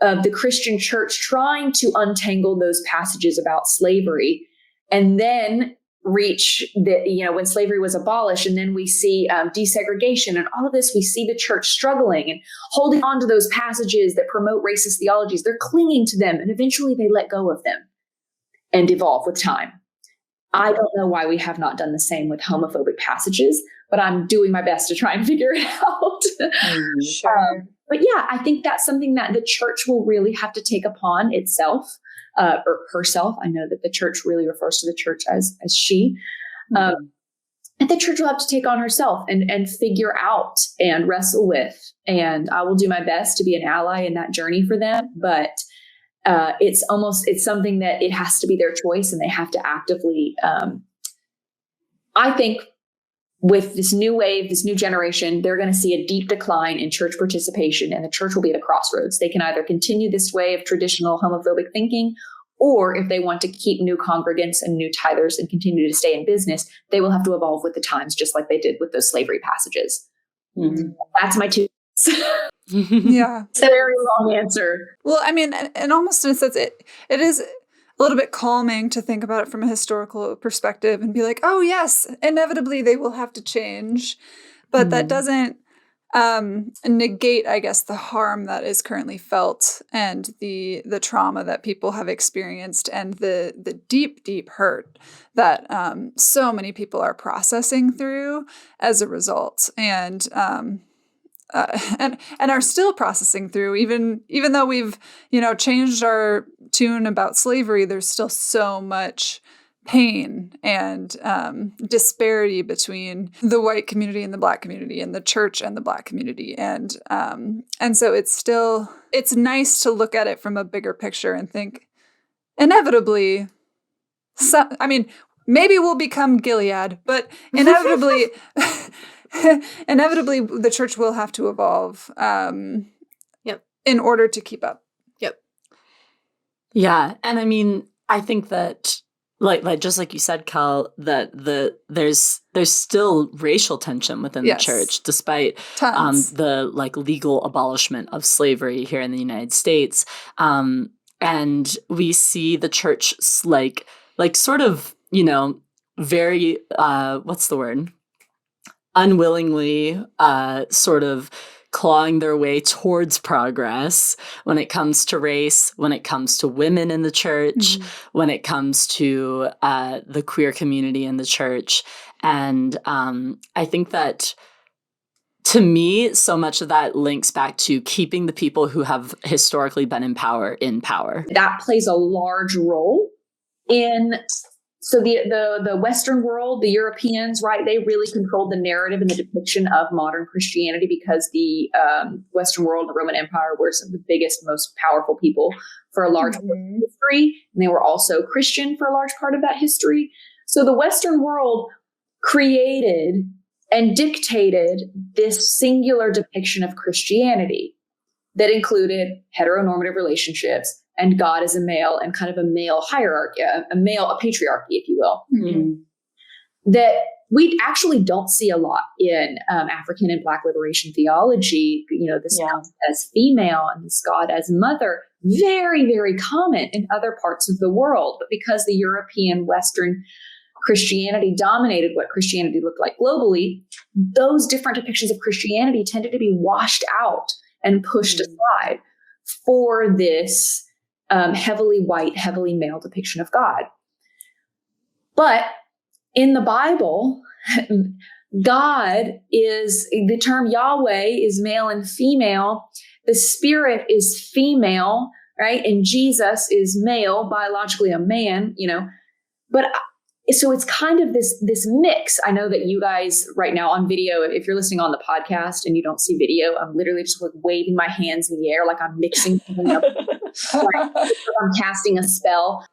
The Christian church trying to untangle those passages about slavery and then reach when slavery was abolished. And then we see desegregation and all of this. We see the church struggling and holding on to those passages that promote racist theologies. They're clinging to them and eventually they let go of them and evolve with time. I don't know why we have not done the same with homophobic passages, but I'm doing my best to try and figure it out. Sure. But yeah, I think that's something that the church will really have to take upon itself or herself. I know that the church really refers to the church as she. And the church will have to take on herself and figure out and wrestle with. And I will do my best to be an ally in that journey for them. But it's something that it has to be their choice and they have to actively, I think, with this new wave, this new generation, they're going to see a deep decline in church participation and the church will be at a crossroads. They can either continue this way of traditional homophobic thinking, or if they want to keep new congregants and new tithers and continue to stay in business, they will have to evolve with the times, just like they did with those slavery passages. That's my 2 Yeah. It's a very long answer. Well, I mean, and almost in a sense, it is a little bit calming to think about it from a historical perspective and be like, oh, yes, inevitably they will have to change. But that doesn't negate, I guess, the harm that is currently felt and the trauma that people have experienced and the deep, deep hurt that so many people are processing through as a result. And are still processing through, even though we've, changed our tune about slavery, there's still so much pain and disparity between the white community and the Black community and the church and the Black community. And so it's nice to look at it from a bigger picture and think inevitably, maybe we'll become Gilead, but inevitably, inevitably the church will have to evolve in order to keep up. Yep. Yeah. And I think that like just like you said, Cal, that there's still racial tension within the church, despite the legal abolishment of slavery here in the United States. And we see the church sort of, very what's the word? Unwillingly sort of clawing their way towards progress when it comes to race, when it comes to women in the church, when it comes to the queer community in the church. And I think that, to me, so much of that links back to keeping the people who have historically been in power in power. That plays a large role in So the Western world, the Europeans, right, they really controlled the narrative and the depiction of modern Christianity because the Western world, the Roman Empire, were some of the biggest, most powerful people for a large part of history. And they were also Christian for a large part of that history. So the Western world created and dictated this singular depiction of Christianity that included heteronormative relationships and God as a male and kind of a male hierarchy, a patriarchy, if you will, that we actually don't see a lot in African and Black liberation theology. You know, this God as female and this God as mother, very, very common in other parts of the world. But because the European Western Christianity dominated what Christianity looked like globally, those different depictions of Christianity tended to be washed out and pushed aside for this heavily white, heavily male depiction of God. But in the Bible, God is, the term Yahweh is male and female. The Spirit is female, right? And Jesus is male, biologically a man, you know. But so it's kind of this mix. I know that you guys right now on video, if you're listening on the podcast and you don't see video, I'm literally just like waving my hands in the air like I'm mixing something up. I'm casting a spell.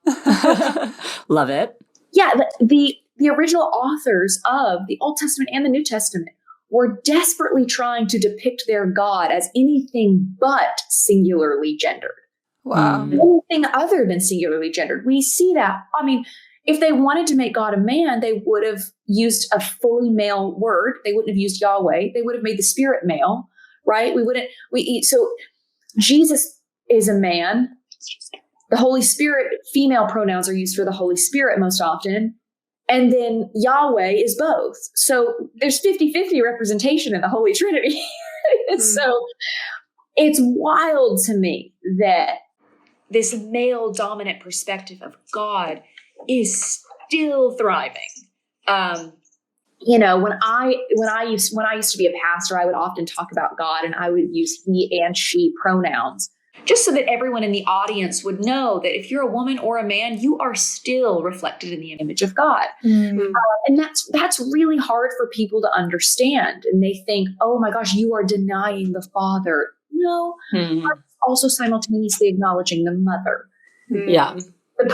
Love it. Yeah, the original authors of the Old Testament and the New Testament were desperately trying to depict their God as anything but singularly gendered. Wow. Anything other than singularly gendered. We see that. I mean, if they wanted to make God a man, they would have used a fully male word. They wouldn't have used Yahweh. They would have made the Spirit male, right? So Jesus is a man. The Holy Spirit, female pronouns are used for the Holy Spirit most often. And then Yahweh is both. So there's 50-50 representation in the Holy Trinity. So it's wild to me that this male dominant perspective of God is still thriving. You know, when I used to be a pastor, I would often talk about God and I would use he and she pronouns just so that everyone in the audience would know that if you're a woman or a man, you are still reflected in the image of God. And that's really hard for people to understand. And they think, oh my gosh, you are denying the Father. No, I'm also simultaneously acknowledging the Mother. Yeah. The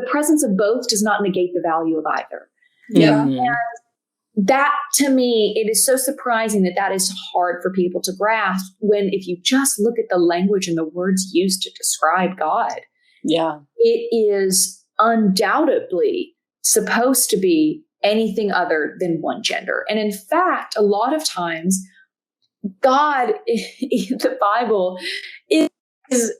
presence of both does not negate the value of either. Yeah. And that, to me, it is so surprising that is hard for people to grasp when, if you just look at the language and the words used to describe God, it is undoubtedly supposed to be anything other than one gender. And in fact, a lot of times, God in the Bible is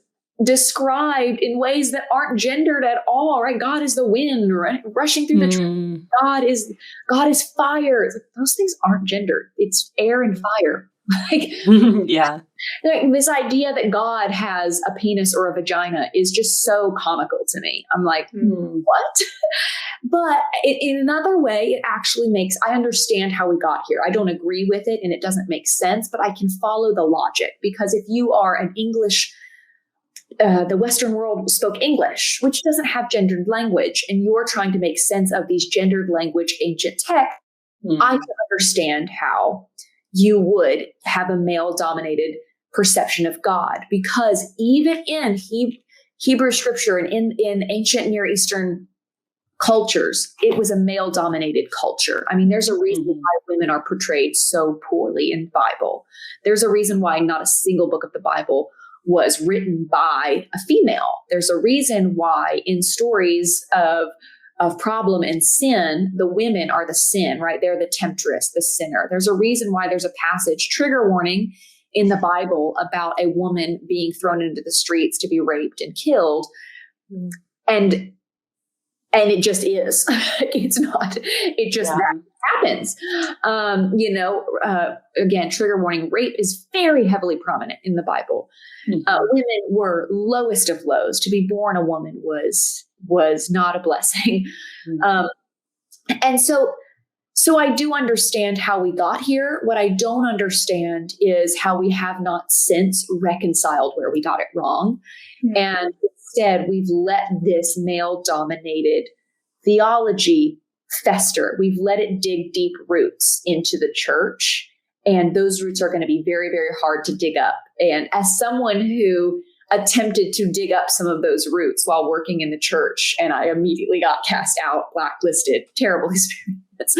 described in ways that aren't gendered at all, right? God is the wind rushing through the trees. God is fire. Those things aren't gendered. It's air and fire. This idea that God has a penis or a vagina is just so comical to me. I'm like, what? But in another way, it actually I understand how we got here. I don't agree with it and it doesn't make sense, but I can follow the logic, because if you are an English the Western world spoke English, which doesn't have gendered language, and you're trying to make sense of these gendered language ancient texts, I can understand how you would have a male-dominated perception of God, because even in Hebrew scripture and in ancient Near Eastern cultures, it was a male-dominated culture. I mean, there's a reason why women are portrayed so poorly in the Bible. There's a reason why not a single book of the Bible was written by a female. There's a reason why in stories of problem and sin, the women are the sin, right? They're the temptress, the sinner. There's a reason why there's a passage, trigger warning, in the Bible about a woman being thrown into the streets to be raped and killed. And it just is. It's not. It just happens. Again, trigger warning, rape is very heavily prominent in the Bible. Women were lowest of lows. To be born a woman was not a blessing. And so I do understand how we got here. What I don't understand is how we have not since reconciled where we got it wrong. And instead, we've let this male-dominated theology fester. We've let it dig deep roots into the church, and those roots are going to be very, very hard to dig up. And as someone who attempted to dig up some of those roots while working in the church, and I immediately got cast out, blacklisted, terrible experience.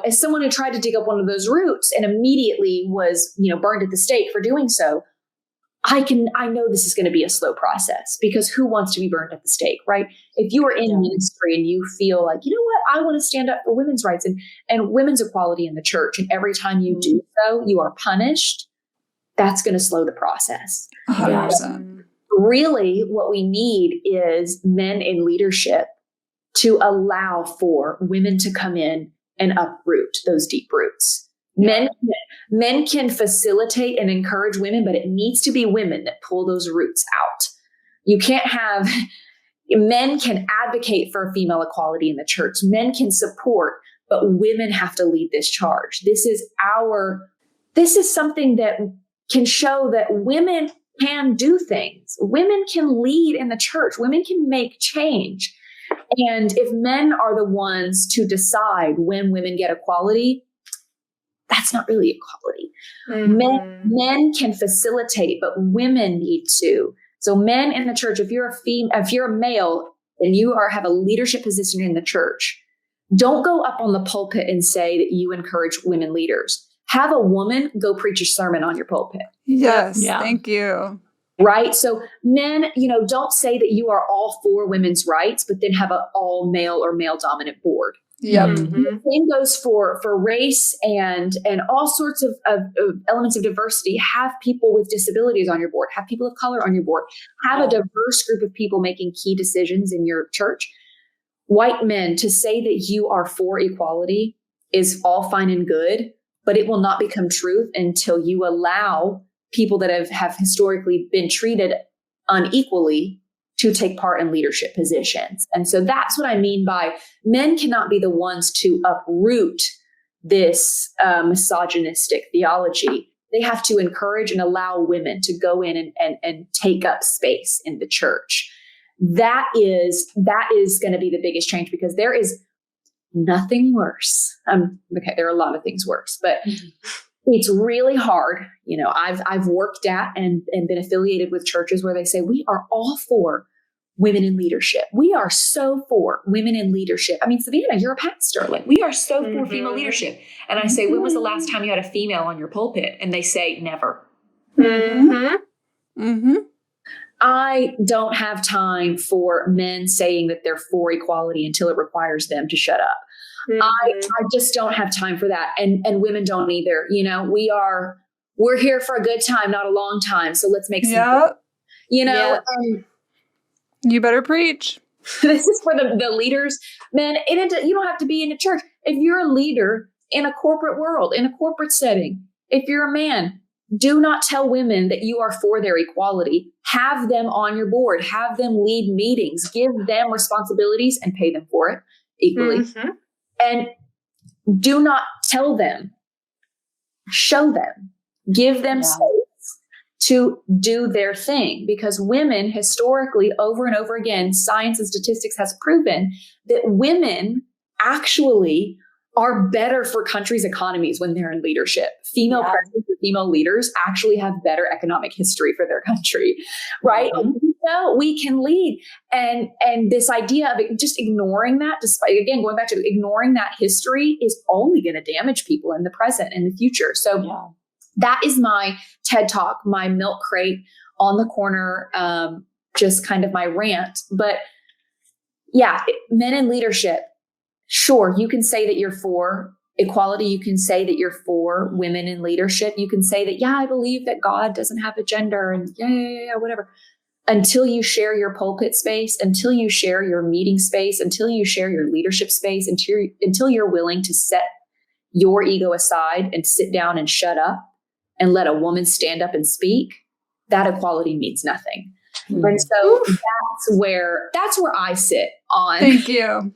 As someone who tried to dig up one of those roots and immediately was, burned at the stake for doing so, I know this is going to be a slow process, because who wants to be burned at the stake, right? If you are in ministry and you feel like, you know what, I want to stand up for women's rights and women's equality in the church, and every time you do so, you are punished, that's going to slow the process. 100%. Really, what we need is men in leadership to allow for women to come in and uproot those deep roots. Men can facilitate and encourage women, but it needs to be women that pull those roots out. You can't have men can advocate for female equality in the church. Men can support, but women have to lead this charge. This is something that can show that women can do things. Women can lead in the church. Women can make change. And if men are the ones to decide when women get equality, that's not really equality. Mm-hmm. Men can facilitate, but women need to. So men in the church, if you're a male and you have a leadership position in the church, don't go up on the pulpit and say that you encourage women leaders. Have a woman go preach a sermon on your pulpit. Yes, thank you. Right? So men, don't say that you are all for women's rights, but then have an all male or male dominant board. Yep. Mm-hmm. The same goes for race and all sorts of elements of diversity. Have people with disabilities on your board. Have people of color on your board. Have a diverse group of people making key decisions in your church. White men, to say that you are for equality is all fine and good, but it will not become truth until you allow people that have historically been treated unequally to take part in leadership positions. And so that's what I mean by men cannot be the ones to uproot this misogynistic theology. They have to encourage and allow women to go in and take up space in the church. That is going to be the biggest change, because there is nothing worse. There are a lot of things worse, but it's really hard. I've worked at and been affiliated with churches where they say, we are all for women in leadership. We are so for women in leadership. I mean, Savannah, you're a pastor. Like, we are so for female leadership. And I say, when was the last time you had a female on your pulpit? And they say, never. I don't have time for men saying that they're for equality until it requires them to shut up. I just don't have time for that. And women don't either. We're here for a good time, not a long time. So let's make some, and you better preach. This is for the leaders, men. You don't have to be in a church. If you're a leader in a corporate world, in a corporate setting, if you're a man, do not tell women that you are for their equality. Have them on your board. Have them lead meetings. Give them responsibilities and pay them for it equally. Mm-hmm. And do not tell them. Show them. Give them space to do their thing. Because women, historically, over and over again, science and statistics has proven that women actually are better for countries' economies when they're in leadership. Female presidents or female leaders actually have better economic history for their country, right? Mm-hmm. We can lead. And this idea of just ignoring that, despite, again, going back to ignoring that history, is only going to damage people in the present and the future. So that is my TED Talk, my milk crate on the corner, just kind of my rant. But men in leadership, sure, you can say that you're for equality. You can say that you're for women in leadership. You can say that, I believe that God doesn't have a gender and whatever. Until you share your pulpit space, until you share your meeting space, until you share your leadership space, until you're willing to set your ego aside and sit down and shut up and let a woman stand up and speak, that equality means nothing. Mm-hmm. And so that's where I sit on. Thank you.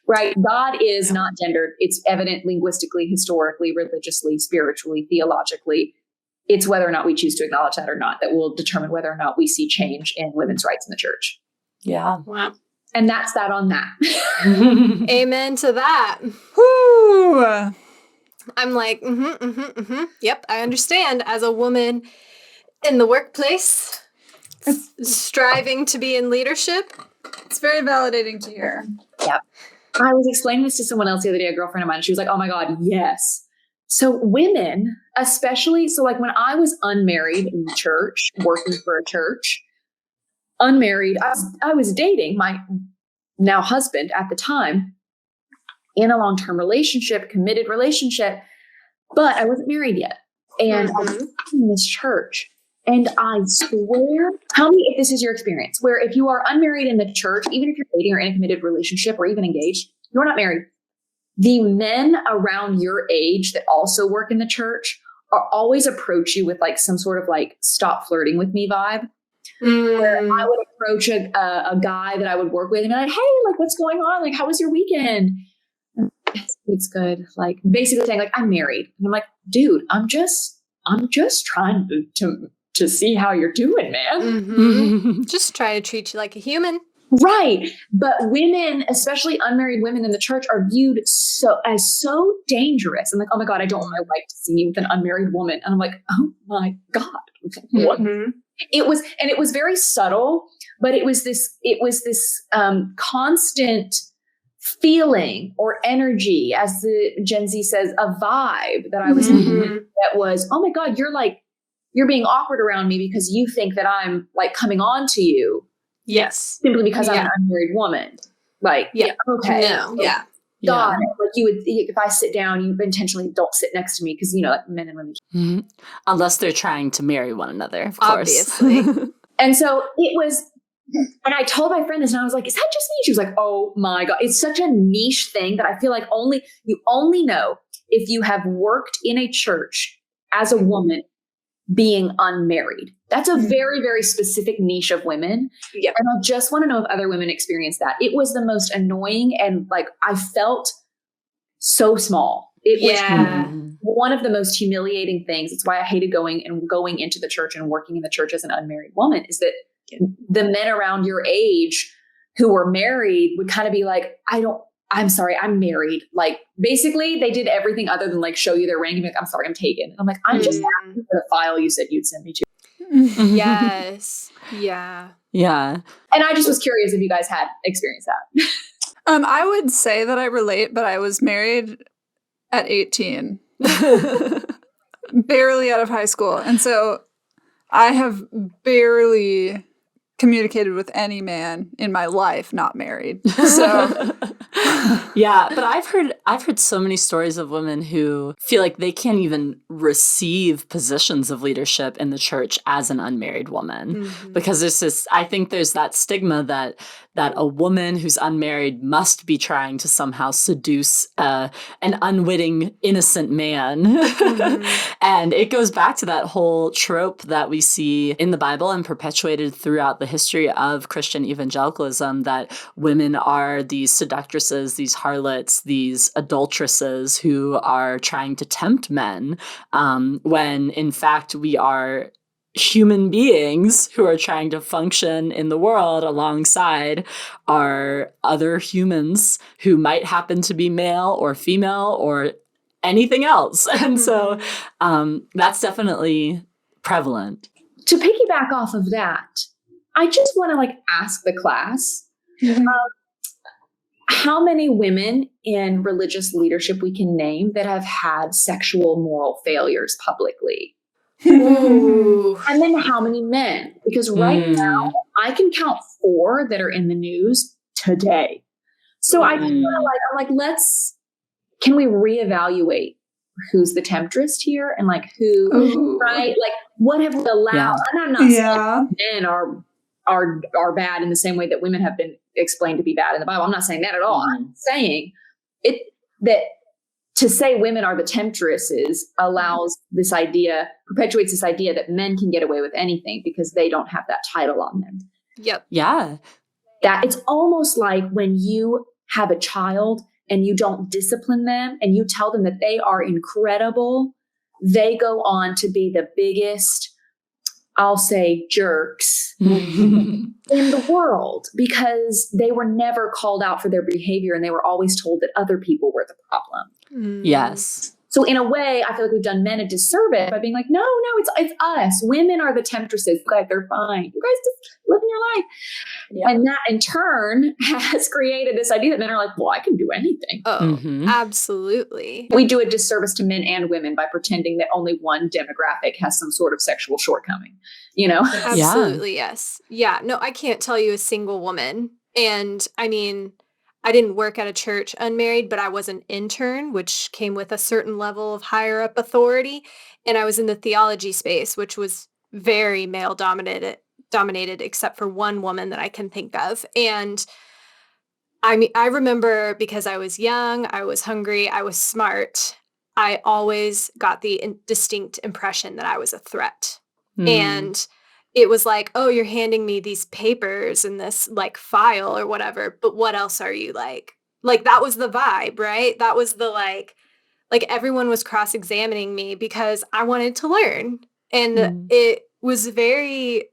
Right. God is not gendered. It's evident linguistically, historically, religiously, spiritually, theologically. It's whether or not we choose to acknowledge that or not that will determine whether or not we see change in women's rights in the church. Yeah. Wow. And that's that on that. Amen to that. Whoo! I'm like, yep, I understand. As a woman in the workplace, striving to be in leadership. It's very validating to hear. Yep. I was explaining this to someone else the other day, a girlfriend of mine. She was like, oh my God, yes. So women, especially, so like when I was unmarried in the church, working for a church, unmarried, I was dating my now husband at the time in a long-term relationship, committed relationship, but I wasn't married yet. And I was in this church. And I swear, tell me if this is your experience, where if you are unmarried in the church, even if you're dating or in a committed relationship or even engaged, you're not married. The men around your age that also work in the church are always approach you with like some sort of like stop flirting with me vibe. Where I would approach a guy that I would work with and be like, hey, like, what's going on? Like, how was your weekend? It's good. Like basically saying like, I'm married. And I'm like, dude, I'm just trying to see how you're doing, man. Just try to treat you like a human. Right. But women, especially unmarried women in the church, are viewed as so dangerous. I'm like, oh my God, I don't want my wife to see me with an unmarried woman. And I'm like, oh my God. What? It was very subtle, but it was this constant feeling or energy, as the Gen Z says, a vibe that I was in that was, oh my God, you're being awkward around me because you think that I'm like coming on to you. Yes. Simply because I'm an unmarried woman. Like, okay. No. Yeah. God, like you would, if I sit down, you intentionally don't sit next to me because, you know, like men and women. Unless they're trying to marry one another, of Obviously. course. And so it was, and I told my friend this and I was like, is that just me? She was like, oh my God. It's such a niche thing that I feel like you only know if you have worked in a church as a woman being unmarried. That's a very, very specific niche of women. Yep. And I just want to know if other women experience that. It was the most annoying and like I felt so small. It was one of the most humiliating things. It's why I hated going into the church and working in the church as an unmarried woman, is that the men around your age who were married would kind of be like, I'm sorry, I'm married. Like basically they did everything other than like show you their ring and be like, I'm sorry, I'm taken. And I'm like, I'm just asking for the file you said you'd send me to. Yes. Yeah. Yeah. And I just was curious if you guys had experienced that. I would say that I relate, but I was married at 18. Barely out of high school. And so I have barely communicated with any man in my life not married. So yeah, but I've heard so many stories of women who feel like they can't even receive positions of leadership in the church as an unmarried woman because I think there's that stigma that a woman who's unmarried must be trying to somehow seduce an unwitting innocent man. And it goes back to that whole trope that we see in the Bible and perpetuated throughout the history of Christian evangelicalism, that women are these seductresses, these harlots, these adulteresses who are trying to tempt men, when in fact we are human beings who are trying to function in the world alongside our other humans who might happen to be male or female or anything else. And so that's definitely prevalent. To piggyback off of that, I just want to like ask the class, how many women in religious leadership we can name that have had sexual moral failures publicly? Ooh. And then how many men? Because right now I can count 4 that are in the news today. So I just want to can we reevaluate who's the temptress here and like who, right? Like what have we allowed? Yeah. And I'm not saying men are bad in the same way that women have been explained to be bad in the Bible. I'm not saying that at all. I'm saying that to say women are the temptresses perpetuates this idea that men can get away with anything because they don't have that title on them. Yep. Yeah. That it's almost like when you have a child and you don't discipline them and you tell them that they are incredible, they go on to be the biggest I'll say, jerks in the world, because they were never called out for their behavior and they were always told that other people were the problem. Yes. So in a way, I feel like we've done men a disservice by being like, no, it's us. Women are the temptresses. Guys, they're fine. You guys just living your life. Yeah. And that in turn has created this idea that men are like, well, I can do anything. Oh, absolutely. We do a disservice to men and women by pretending that only one demographic has some sort of sexual shortcoming, Absolutely, yes. Yeah, no, I can't tell you a single woman. And I mean, I didn't work at a church unmarried, but I was an intern, which came with a certain level of higher up authority. And I was in the theology space, which was very male dominated, except for one woman that I can think of. And I mean, I remember, because I was young, I was hungry, I was smart, I always got the distinct impression that I was a threat. And it was like, oh, you're handing me these papers and this like file or whatever, but what else are you like? Like, that was the vibe, right? That was the like everyone was cross-examining me because I wanted to learn. And it was very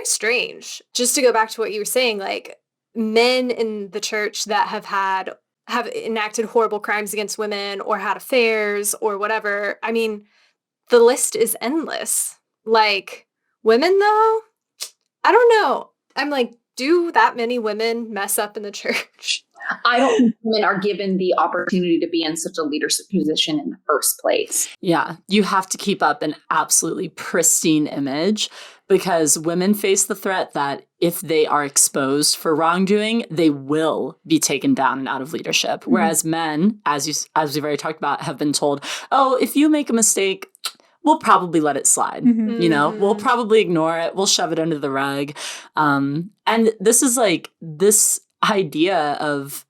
strange. Just to go back to what you were saying, like, men in the church that have enacted horrible crimes against women or had affairs or whatever. I mean, the list is endless. Like, women, though, I don't know. I'm like, do that many women mess up in the church? I don't think women are given the opportunity to be in such a leadership position in the first place. Yeah, you have to keep up an absolutely pristine image, because women face the threat that if they are exposed for wrongdoing, they will be taken down and out of leadership. Whereas men, as we've already talked about, have been told, oh, if you make a mistake, we'll probably let it slide. We'll probably ignore it. We'll shove it under the rug. And this is like this idea of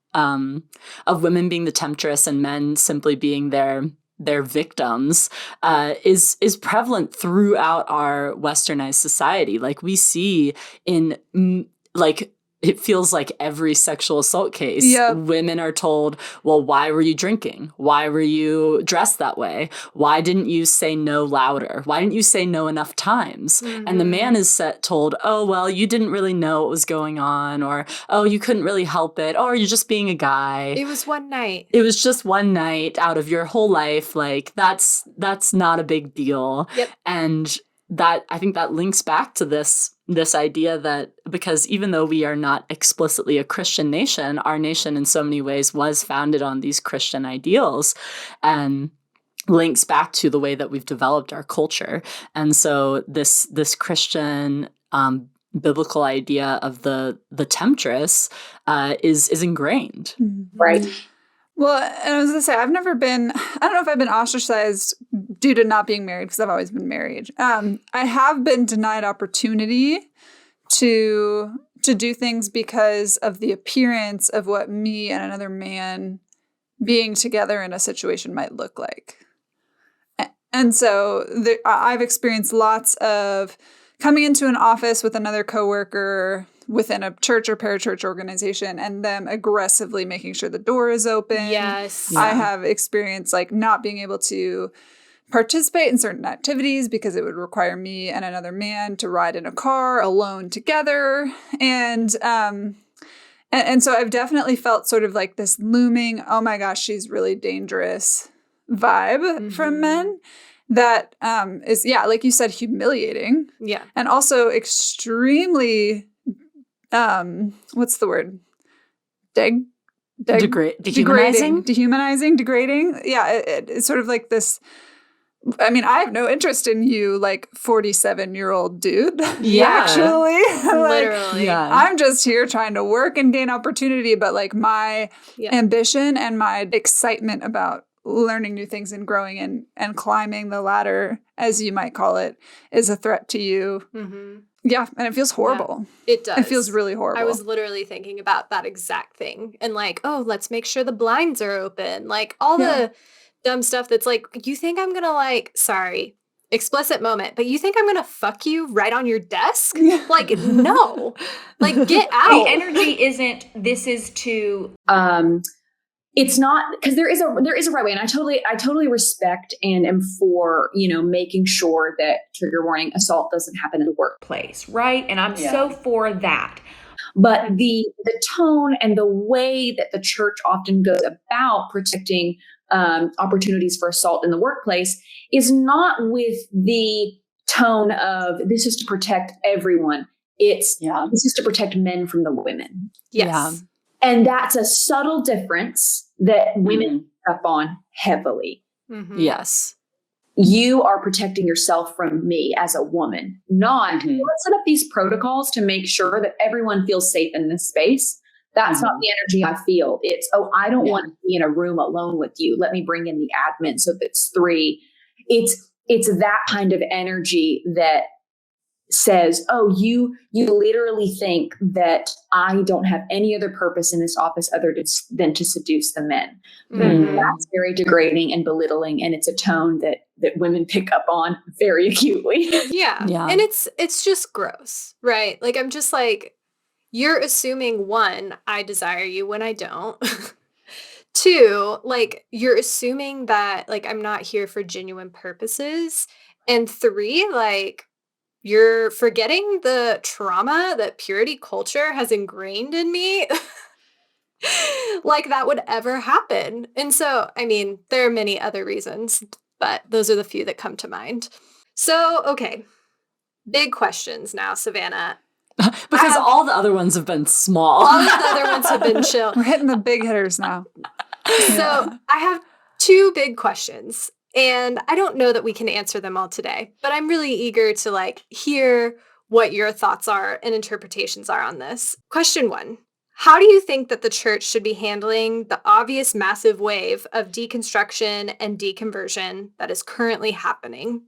women being the temptress and men simply being their victims is prevalent throughout our westernized society. Like, we see in it feels like every sexual assault case, women are told, well, why were you drinking? Why were you dressed that way? Why didn't you say no louder? Why didn't you say no enough times? And the man is told, oh, well, you didn't really know what was going on, or, oh, you couldn't really help it, or you're just being a guy. It was one night. It was just one night out of your whole life. Like, that's not a big deal. Yep. And that, I think that links back to this idea that, because even though we are not explicitly a Christian nation, our nation in so many ways was founded on these Christian ideals, and links back to the way that we've developed our culture. And so this Christian biblical idea of the temptress is ingrained. Right. Well, and I was going to say, I don't know if I've been ostracized due to not being married, because I've always been married. I have been denied opportunity to do things because of the appearance of what me and another man being together in a situation might look like. And so I've experienced lots of coming into an office with another coworker within a church or parachurch organization and them aggressively making sure the door is open. Yes. Yeah. I have experienced like not being able to participate in certain activities because it would require me and another man to ride in a car alone together. And so I've definitely felt sort of like this looming, oh my gosh, she's really dangerous vibe from men. That is, like you said, humiliating. Yeah. And also extremely, what's the word? Dehumanizing? Degrading. Yeah, it's sort of like this. I mean, I have no interest in you, like 47-year-old dude. Yeah. Actually. Literally. Yeah. I'm just here trying to work and gain opportunity, but like my ambition and my excitement about learning new things and growing and climbing the ladder, as you might call it, is a threat to you. Mm-hmm. Yeah, and it feels horrible. Yeah, it does. It feels really horrible. I was literally thinking about that exact thing. And like, oh, let's make sure the blinds are open. Like all the dumb stuff that's like, you think I'm going to like, sorry, explicit moment, but you think I'm going to fuck you right on your desk? Like, no. Like, get out. The energy isn't, this is to it's not, because there is a right way, and I totally respect and am for, making sure that, trigger warning, assault doesn't happen in the workplace, right? And I'm so for that. But the tone and the way that the church often goes about protecting opportunities for assault in the workplace is not with the tone of, this is to protect everyone. This is to protect men from the women. Yes. Yeah. And that's a subtle difference that women pick up on heavily. Mm-hmm. Yes. You are protecting yourself from me as a woman, not let's set up these protocols to make sure that everyone feels safe in this space. That's not the energy I feel. It's, I don't want to be in a room alone with you. Let me bring in the admin. So if it's 3, it's that kind of energy that says, oh, you literally think that I don't have any other purpose in this office other than to seduce the men. That's very degrading and belittling, and it's a tone that women pick up on very acutely. Yeah. And it's just gross, right? Like, I'm just like, you're assuming, 1, I desire you when I don't. 2, like, you're assuming that, like, I'm not here for genuine purposes. And 3, like, you're forgetting the trauma that purity culture has ingrained in me. Like, that would ever happen. And so, I mean, there are many other reasons, but those are the few that come to mind. So, okay. Big questions now, Savannah. Because all the other ones have been small. All of the other ones have been chill. We're hitting the big hitters now. So I have 2 big questions, and I don't know that we can answer them all today, but I'm really eager to like hear what your thoughts are and interpretations are on this. Question 1. How do you think that the church should be handling the obvious massive wave of deconstruction and deconversion that is currently happening?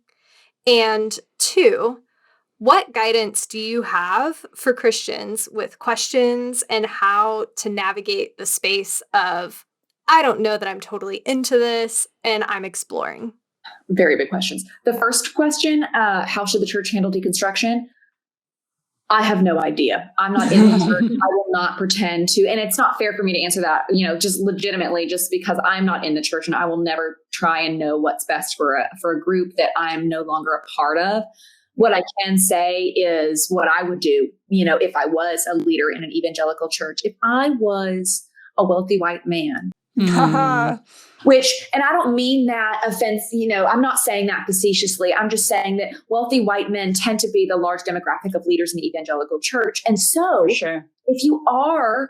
And 2, what guidance do you have for Christians with questions and how to navigate the space of, I don't know that I'm totally into this and I'm exploring? Very big questions. The first question, how should the church handle deconstruction? I have no idea. I'm not in the church. I will not pretend to, and it's not fair for me to answer that, just legitimately, just because I'm not in the church, and I will never try and know what's best for a group that I'm no longer a part of. What I can say is what I would do, if I was a leader in an evangelical church, if I was a wealthy white man, and I don't mean that offense, I'm not saying that facetiously. I'm just saying that wealthy white men tend to be the large demographic of leaders in the evangelical church. And so if you are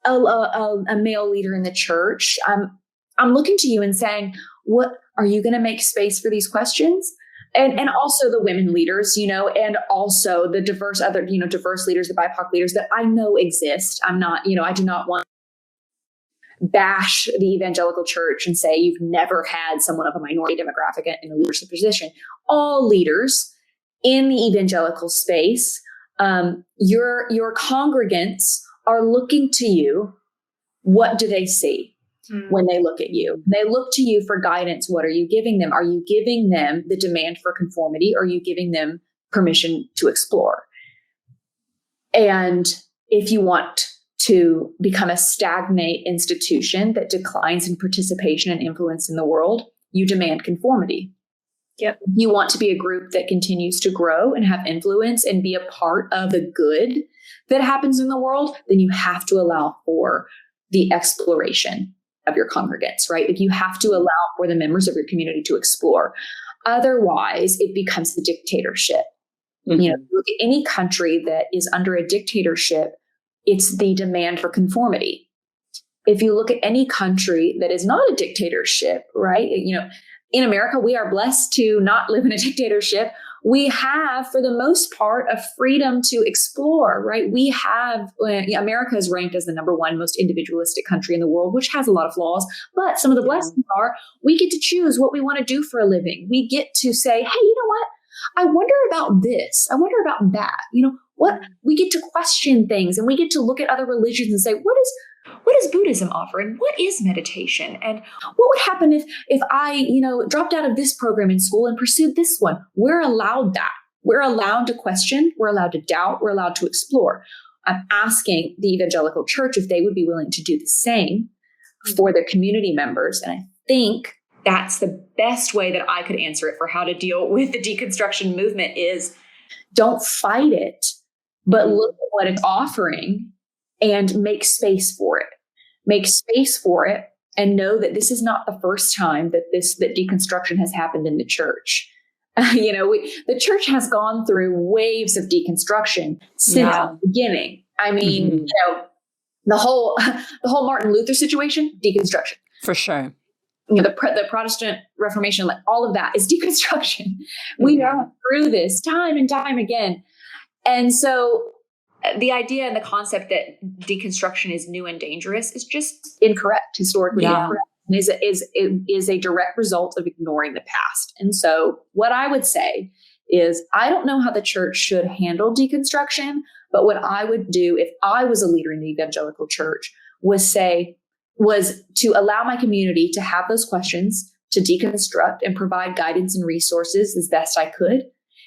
a male leader in the church, I'm looking to you and saying, what are you going to make space for these questions? And also the women leaders, and also the diverse leaders, the BIPOC leaders that I know exist. I'm not, I do not want to bash the evangelical church and say you've never had someone of a minority demographic in a leadership position. All leaders in the evangelical space, your congregants are looking to you. What do they see when they look at you? They look to you for guidance. What are you giving them? Are you giving them the demand for conformity? Or are you giving them permission to explore? And if you want to become a stagnate institution that declines in participation and influence in the world, you demand conformity. Yep. You want to be a group that continues to grow and have influence and be a part of the good that happens in the world, then you have to allow for the exploration of your congregants, right? Like, you have to allow for the members of your community to explore. Otherwise, it becomes a dictatorship. Look at any country that is under a dictatorship, it's the demand for conformity. If you look at any country that is not a dictatorship, right? In America, we are blessed to not live in a dictatorship. We have, for the most part, a freedom to explore, right? We have, America is ranked as the #1 most individualistic country in the world, which has a lot of flaws. But some of the blessings are we get to choose what we want to do for a living. We get to say, hey, you know what? I wonder about this. I wonder about that. What we get to question things, and we get to look at other religions and say, what does Buddhism offer, and what is meditation, and what would happen if I dropped out of this program in school and pursued this one? We're allowed that. We're allowed to question. We're allowed to doubt. We're allowed to explore. I'm asking the evangelical church if they would be willing to do the same for the community members. And I think that's the best way that I could answer it for how to deal with the deconstruction movement is don't fight it, but look at what it's offering and make space for it. Make space for it and know that this is not the first time that deconstruction has happened in the church. The church has gone through waves of deconstruction since the beginning. I mean, the whole Martin Luther situation, deconstruction. For sure. The Protestant Reformation, like all of that is deconstruction. We are through this time and time again. And so the idea and the concept that deconstruction is new and dangerous is just incorrect, historically incorrect. And is a direct result of ignoring the past. And so what I would say is, I don't know how the church should handle deconstruction, but what I would do if I was a leader in the evangelical church was to allow my community to have those questions, to deconstruct and provide guidance and resources as best I could,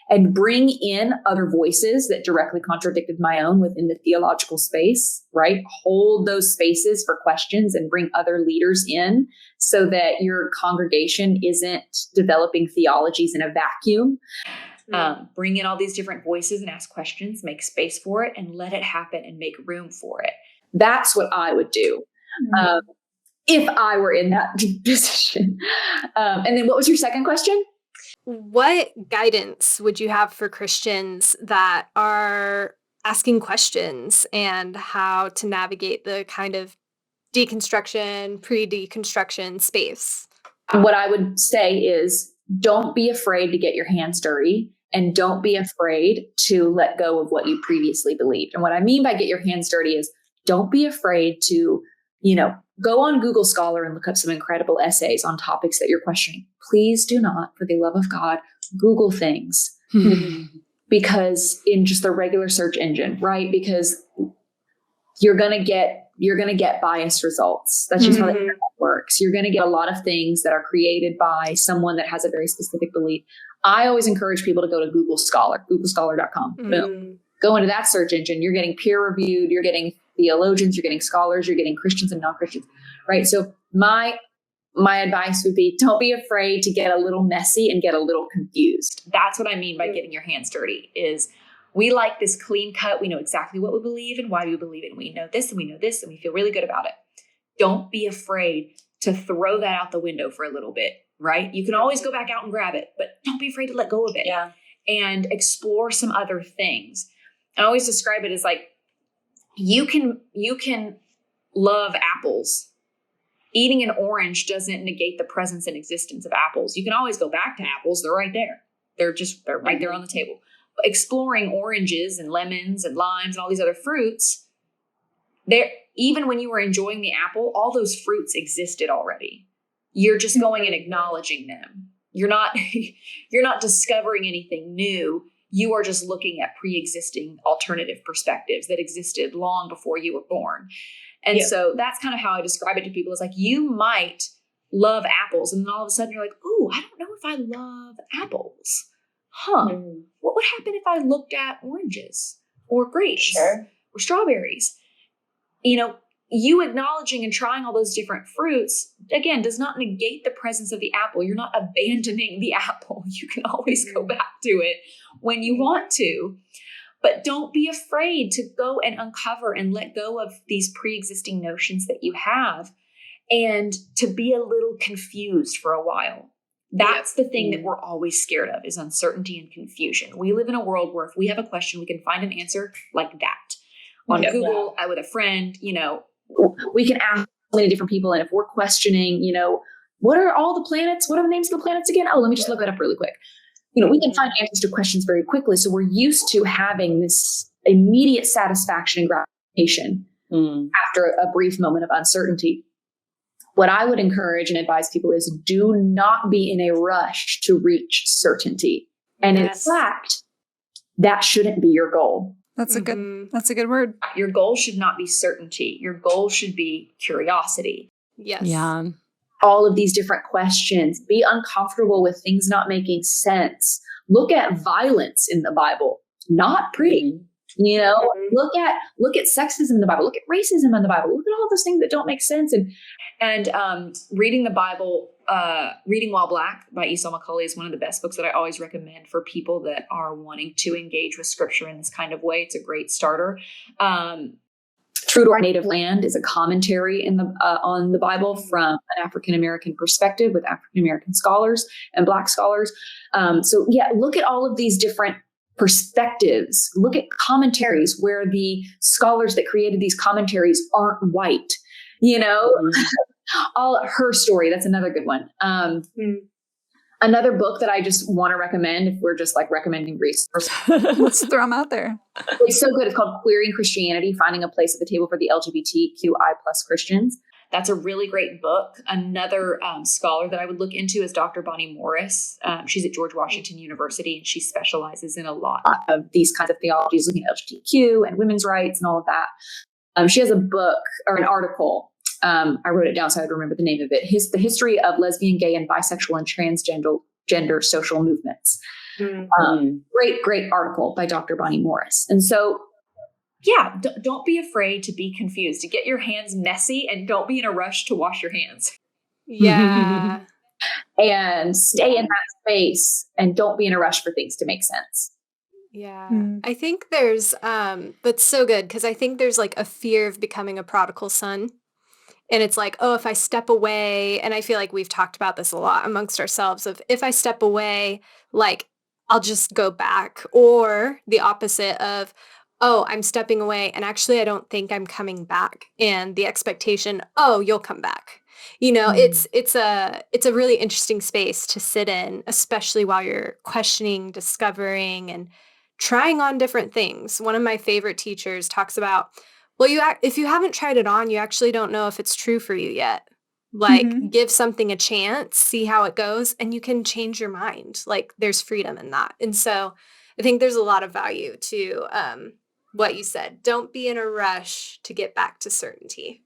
and bring in other voices that directly contradicted my own within the theological space, right? Hold those spaces for questions and bring other leaders in so that your congregation isn't developing theologies in a vacuum. Bring in all these different voices and ask questions, make space for it, and let it happen and make room for it. That's what I would do if I were in that position. And then what was your second question? What guidance would you have for Christians that are asking questions and how to navigate the kind of deconstruction, pre-deconstruction space? What I would say is, don't be afraid to get your hands dirty, and don't be afraid to let go of what you previously believed. And what I mean by get your hands dirty is, don't be afraid to, go on Google Scholar and look up some incredible essays on topics that you're questioning. Please do not, for the love of God, Google things because in just the regular search engine, right? Because you're going to get biased results. That's just how the internet works. You're going to get a lot of things that are created by someone that has a very specific belief. I always encourage people to go to Google Scholar, googlescholar.com. Boom. Go into that search engine. You're getting peer reviewed. You're getting theologians. You're getting scholars. You're getting Christians and non-Christians, right? So my advice would be, don't be afraid to get a little messy and get a little confused. That's what I mean by getting your hands dirty is we like this clean cut. We know exactly what we believe and why we believe it. And we know this and we know this and we feel really good about it. Don't be afraid to throw that out the window for a little bit, right? You can always go back out and grab it, but don't be afraid to let go of it and explore some other things. I always describe it as like, you can love apples. Eating an orange doesn't negate the presence and existence of apples. You can always go back to apples. They're right there. They're right there on the table. But exploring oranges and lemons and limes and all these other fruits, even when you were enjoying the apple, all those fruits existed already. You're just going and acknowledging them. You're not discovering anything new. You are just looking at pre-existing alternative perspectives that existed long before you were born. And so that's kind of how I describe it to people. It's like, you might love apples, and then all of a sudden you're like, ooh, I don't know if I love apples. What would happen if I looked at oranges or grapes or strawberries? You acknowledging and trying all those different fruits, again, does not negate the presence of the apple. You're not abandoning the apple. You can always go back to it when you want to. But don't be afraid to go and uncover and let go of these pre-existing notions that you have, and to be a little confused for a while. That's the thing that we're always scared of, is uncertainty and confusion. We live in a world where if we have a question, we can find an answer like that. On Google, with a friend, we can ask many different people. And if we're questioning, what are all the planets? What are the names of the planets again? Oh, let me just look that up really quick. We can find answers to questions very quickly. So we're used to having this immediate satisfaction and gratification after a brief moment of uncertainty. What I would encourage and advise people is, do not be in a rush to reach certainty. And in fact, that shouldn't be your goal. That's a good word. Your goal should not be certainty. Your goal should be curiosity. Yes. Yeah. All of these different questions. Be uncomfortable with things not making sense. Look at violence in the Bible. Not pretty. Look at sexism in the Bible, look at racism in the Bible, look at all those things that don't make sense. And reading the Bible, Reading While Black by Esau McCaulley is one of the best books that I always recommend for people that are wanting to engage with scripture in this kind of way. It's a great starter. True to Our Native Land is a commentary on the Bible from an African-American perspective with African-American scholars and Black scholars. Look at all of these different perspectives. Look at commentaries where the scholars that created these commentaries aren't white. All Her Story. That's another good one. Another book that I just want to recommend, if we're just like recommending resources. Let's throw them out there. It's so good. It's called Queering Christianity, Finding a Place at the Table for the LGBTQI+ Christians. That's a really great book. Another scholar that I would look into is Dr. Bonnie Morris. She's at George Washington University, and she specializes in a lot of these kinds of theologies, looking at LGBTQ and women's rights and all of that. She has a book or an article. I wrote it down so I would remember the name of it. The History of Lesbian, Gay, and Bisexual and Transgender Social Movements. Great article by Dr. Bonnie Morris. And so, don't be afraid to be confused, to get your hands messy, and don't be in a rush to wash your hands. Yeah. And stay in that space and don't be in a rush for things to make sense. Yeah. I think there's, that's so good, because I think there's like a fear of becoming a prodigal son. And it's like, oh, if I step away, and I feel like we've talked about this a lot amongst ourselves, of if I step away, like I'll just go back, or the opposite of, oh, I'm stepping away and actually I don't think I'm coming back. And the expectation, oh, you'll come back. It's a really interesting space to sit in, especially while you're questioning, discovering, and trying on different things. One of my favorite teachers talks about, well, if you haven't tried it on, you actually don't know if it's true for you yet. Like, give something a chance, see how it goes, and you can change your mind. Like, there's freedom in that. And so I think there's a lot of value to what you said. Don't be in a rush to get back to certainty.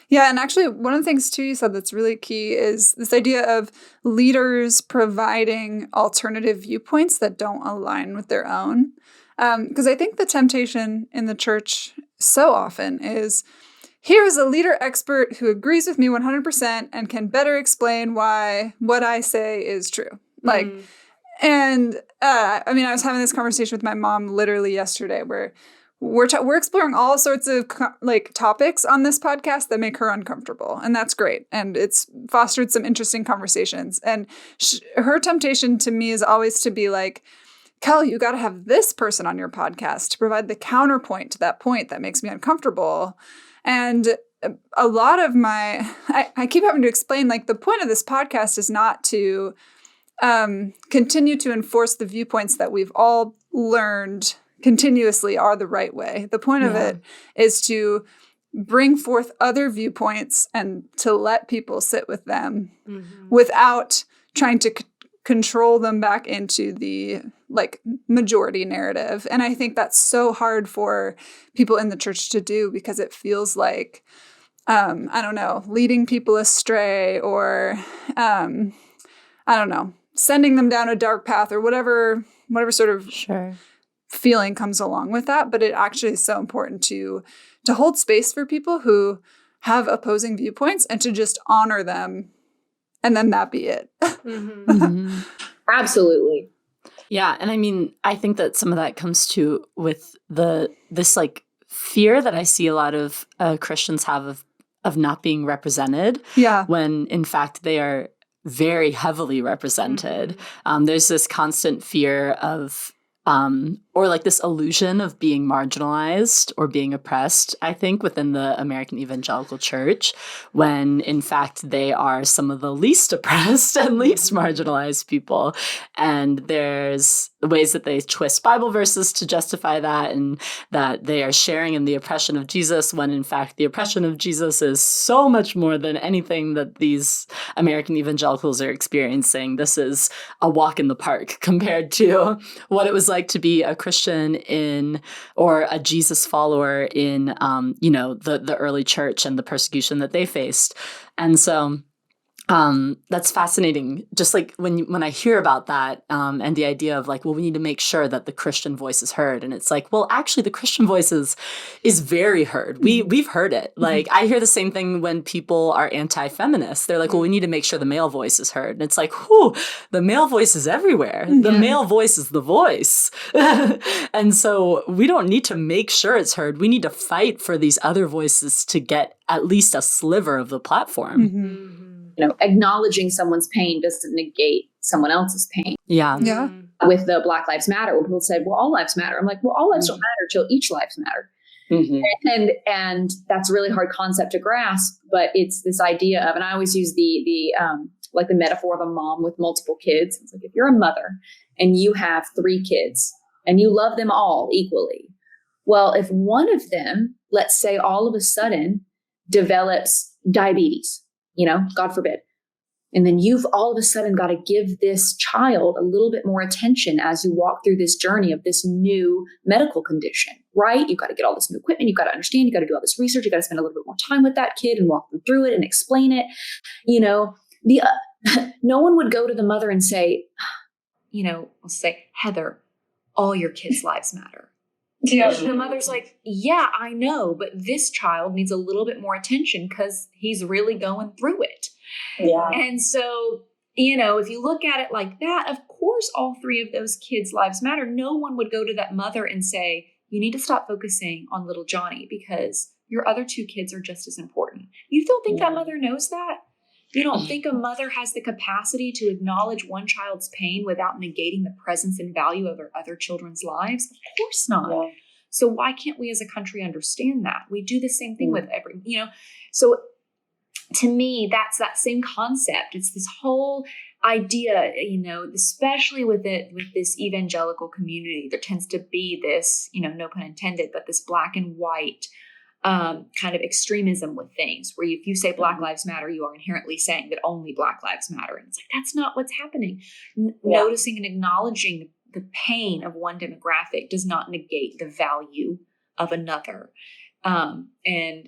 Yeah, and actually one of the things too you said that's really key is this idea of leaders providing alternative viewpoints that don't align with their own. Because I think the temptation in the church so often is, here is a leader expert who agrees with me 100% and can better explain why what I say is true. And I was having this conversation with my mom literally yesterday where we're exploring all sorts of topics on this podcast that make her uncomfortable. And that's great. And it's fostered some interesting conversations. And her temptation to me is always to be like, Kel, you got to have this person on your podcast to provide the counterpoint to that point that makes me uncomfortable. And a lot of I keep having to explain, like, the point of this podcast is not to continue to enforce the viewpoints that we've all learned continuously are the right way. The point of it is to bring forth other viewpoints and to let people sit with them without trying to control them back into the majority narrative. And I think that's so hard for people in the church to do, because it feels like, leading people astray, or, sending them down a dark path, or whatever sort of feeling comes along with that. But it actually is so important to hold space for people who have opposing viewpoints and to just honor them. And then that be it. Absolutely. Yeah. And I think that some of that comes to with this fear that I see a lot of Christians have of not being represented. Yeah. When in fact they are very heavily represented. There's this constant fear of or this illusion of being marginalized or being oppressed, I think, within the American Evangelical Church, when in fact they are some of the least oppressed and least marginalized people. And there's ways that they twist Bible verses to justify that, and that they are sharing in the oppression of Jesus, when in fact the oppression of Jesus is so much more than anything that these American evangelicals are experiencing. This is a walk in the park compared to what it was like to be a Christian in, or a Jesus follower in, the early church and the persecution that they faced. And so That's fascinating. Just like when I hear about that, and the idea of like, well, we need to make sure that the Christian voice is heard, and it's like, well, actually, the Christian voice is very heard. We've heard it. Like I hear the same thing when people are anti-feminist. They're like, well, we need to make sure the male voice is heard, and it's like, whew, the male voice is everywhere. The male voice is the voice, and so we don't need to make sure it's heard. We need to fight for these other voices to get at least a sliver of the platform. Acknowledging someone's pain doesn't negate someone else's pain. Yeah. Yeah. With the Black Lives Matter, when people said, well, all lives matter. I'm like, well, all lives don't matter till each lives matter. And that's a really hard concept to grasp, but it's this idea of, and I always use the metaphor of a mom with multiple kids. It's like, if you're a mother and you have 3 kids and you love them all equally, well, if one of them, let's say all of a sudden develops diabetes, God forbid. And then you've all of a sudden got to give this child a little bit more attention as you walk through this journey of this new medical condition, right? You've got to get all this new equipment. You've got to understand, you've got to do all this research. You've got to spend a little bit more time with that kid and walk them through it and explain it. No one would go to the mother and say, I'll say, Heather, all your kids' lives matter. Yeah. The mother's like, yeah, I know, but this child needs a little bit more attention because he's really going through it. Yeah. And so, if you look at it like that, of course, all 3 of those kids' lives matter. No one would go to that mother and say, you need to stop focusing on little Johnny because your other 2 kids are just as important. You don't think that mother knows that? You don't think a mother has the capacity to acknowledge one child's pain without negating the presence and value of her other children's lives? Of course not. Yeah. So why can't we as a country understand that? We do the same thing with so to me, that's that same concept. It's this whole idea, especially with this evangelical community, there tends to be this, no pun intended, but this black and white kind of extremism with things where if you say Black Lives Matter, you are inherently saying that only Black Lives matter. And it's like, that's not what's happening. Noticing and acknowledging the pain of one demographic does not negate the value of another. And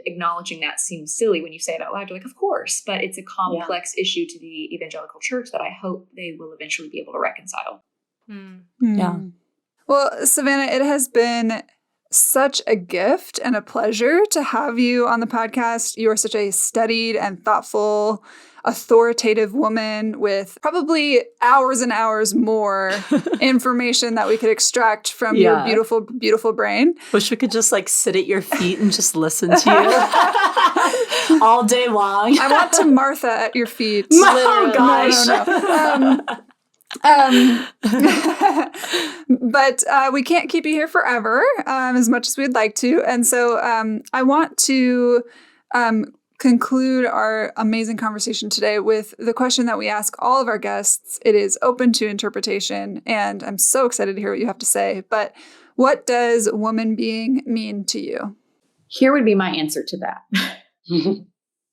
acknowledging that seems silly when you say it out loud. You're like, of course, but it's a complex issue to the evangelical church that I hope they will eventually be able to reconcile. Yeah. Well, Savannah, it has been such a gift and a pleasure to have you on the podcast. You are such a studied and thoughtful, authoritative woman with probably hours and hours more information that we could extract from your beautiful, beautiful brain. Wish we could just like sit at your feet and just listen to you all day long. I want to Martha at your feet. Oh gosh. No. But we can't keep you here forever, as much as we'd like to. And so I want to conclude our amazing conversation today with the question that we ask all of our guests. It is open to interpretation, and I'm so excited to hear what you have to say. But what does woman being mean to you? Here would be my answer to that.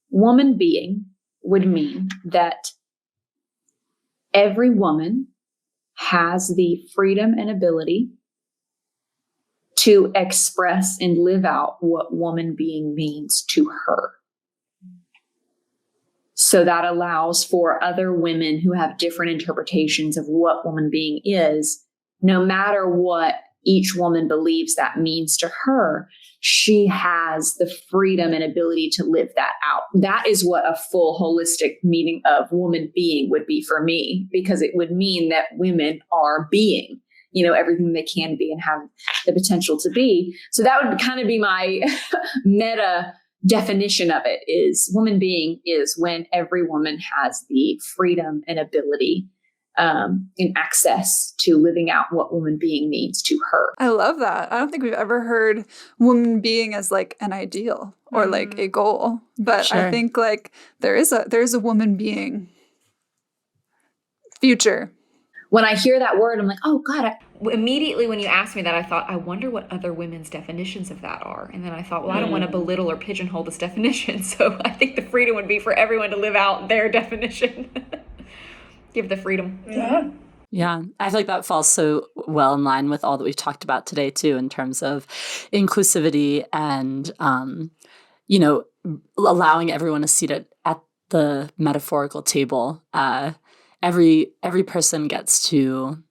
Woman being would mean that every woman has the freedom and ability to express and live out what woman being means to her. So that allows for other women who have different interpretations of what woman being is, no matter what each woman believes that means to her, she has the freedom and ability to live that out. That is what a full holistic meaning of woman being would be for me, because it would mean that women are being, everything they can be and have the potential to be. So that would kind of be my meta definition of it, is woman being is when every woman has the freedom and ability and access to living out what woman being means to her. I love that. I don't think we've ever heard woman being as like an ideal or like a goal, but I think like there is a woman being future. When I hear that word, I'm like, oh God, immediately when you asked me that, I thought, I wonder what other women's definitions of that are. And then I thought, well, I don't want to belittle or pigeonhole this definition. So I think the freedom would be for everyone to live out their definition. Give the freedom. Yeah. Yeah, I feel like that falls so well in line with all that we've talked about today, too, in terms of inclusivity and, allowing everyone a seat at the metaphorical table. Every person gets to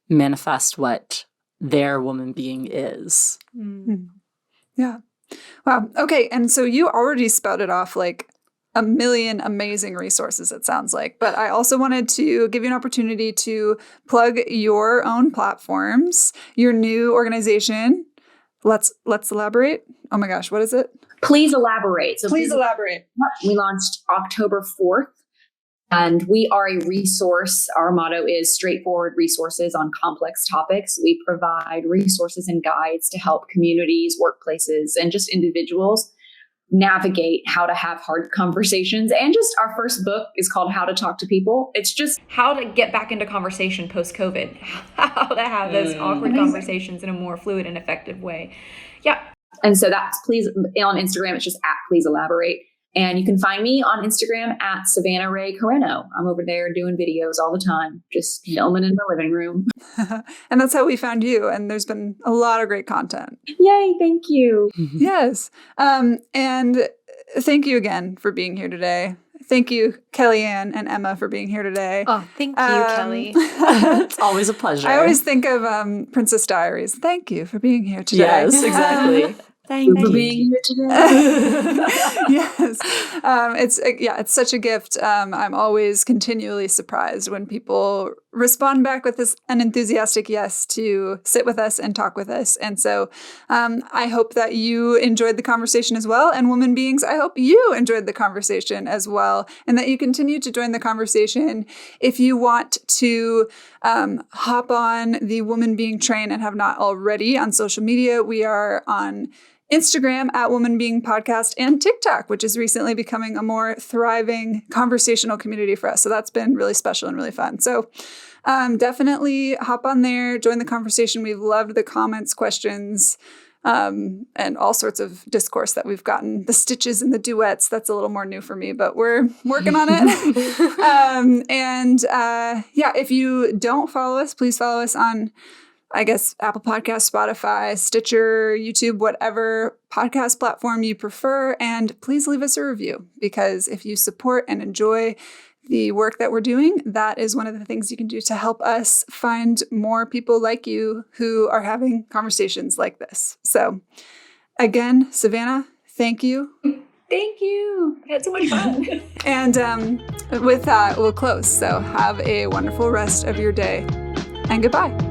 manifest what their woman being is. Yeah. Wow. Okay. And so you already spouted off like a million amazing resources, it sounds like. But I also wanted to give you an opportunity to plug your own platforms, your new organization. Let's elaborate. Oh my gosh, what is it? Please elaborate. So Please elaborate. We launched October 4th, and we are a resource. Our motto is straightforward resources on complex topics. We provide resources and guides to help communities, workplaces, and just individuals navigate how to have hard conversations. And just our first book is called How to Talk to People. It's just how to get back into conversation post-COVID, how to have those awkward conversations in a more fluid and effective way. Yeah. And so that's please on Instagram. It's just at Please Elaborate. And you can find me on Instagram at Savannah Rae Carreno. I'm over there doing videos all the time, just filming in my living room. And that's how we found you. And there's been a lot of great content. Yay, thank you. Yes. And thank you again for being here today. Thank you, Kellyanne and Emma, for being here today. Oh, thank you, Kelly. It's always a pleasure. I always think of Princess Diaries. Thank you for being here today. Yes, exactly. Thank you for being here today. Yes. It's such a gift. I'm always continually surprised when people respond back with an enthusiastic yes to sit with us and talk with us. And so I hope that you enjoyed the conversation as well. And woman beings, I hope you enjoyed the conversation as well, and that you continue to join the conversation. If you want to hop on the Woman Being train and have not already on social media, we are on Instagram at Woman Being Podcast and TikTok, which is recently becoming a more thriving conversational community for us. So that's been really special and really fun. So definitely hop on there, join the conversation. We've loved the comments, questions, and all sorts of discourse that we've gotten. The stitches and the duets, that's a little more new for me, but we're working on it. If you don't follow us, please follow us on Apple Podcasts, Spotify, Stitcher, YouTube, whatever podcast platform you prefer. And please leave us a review, because if you support and enjoy the work that we're doing, that is one of the things you can do to help us find more people like you who are having conversations like this. So again, Savannah, thank you. Thank you. I had so much fun. And with that, we'll close. So have a wonderful rest of your day, and goodbye.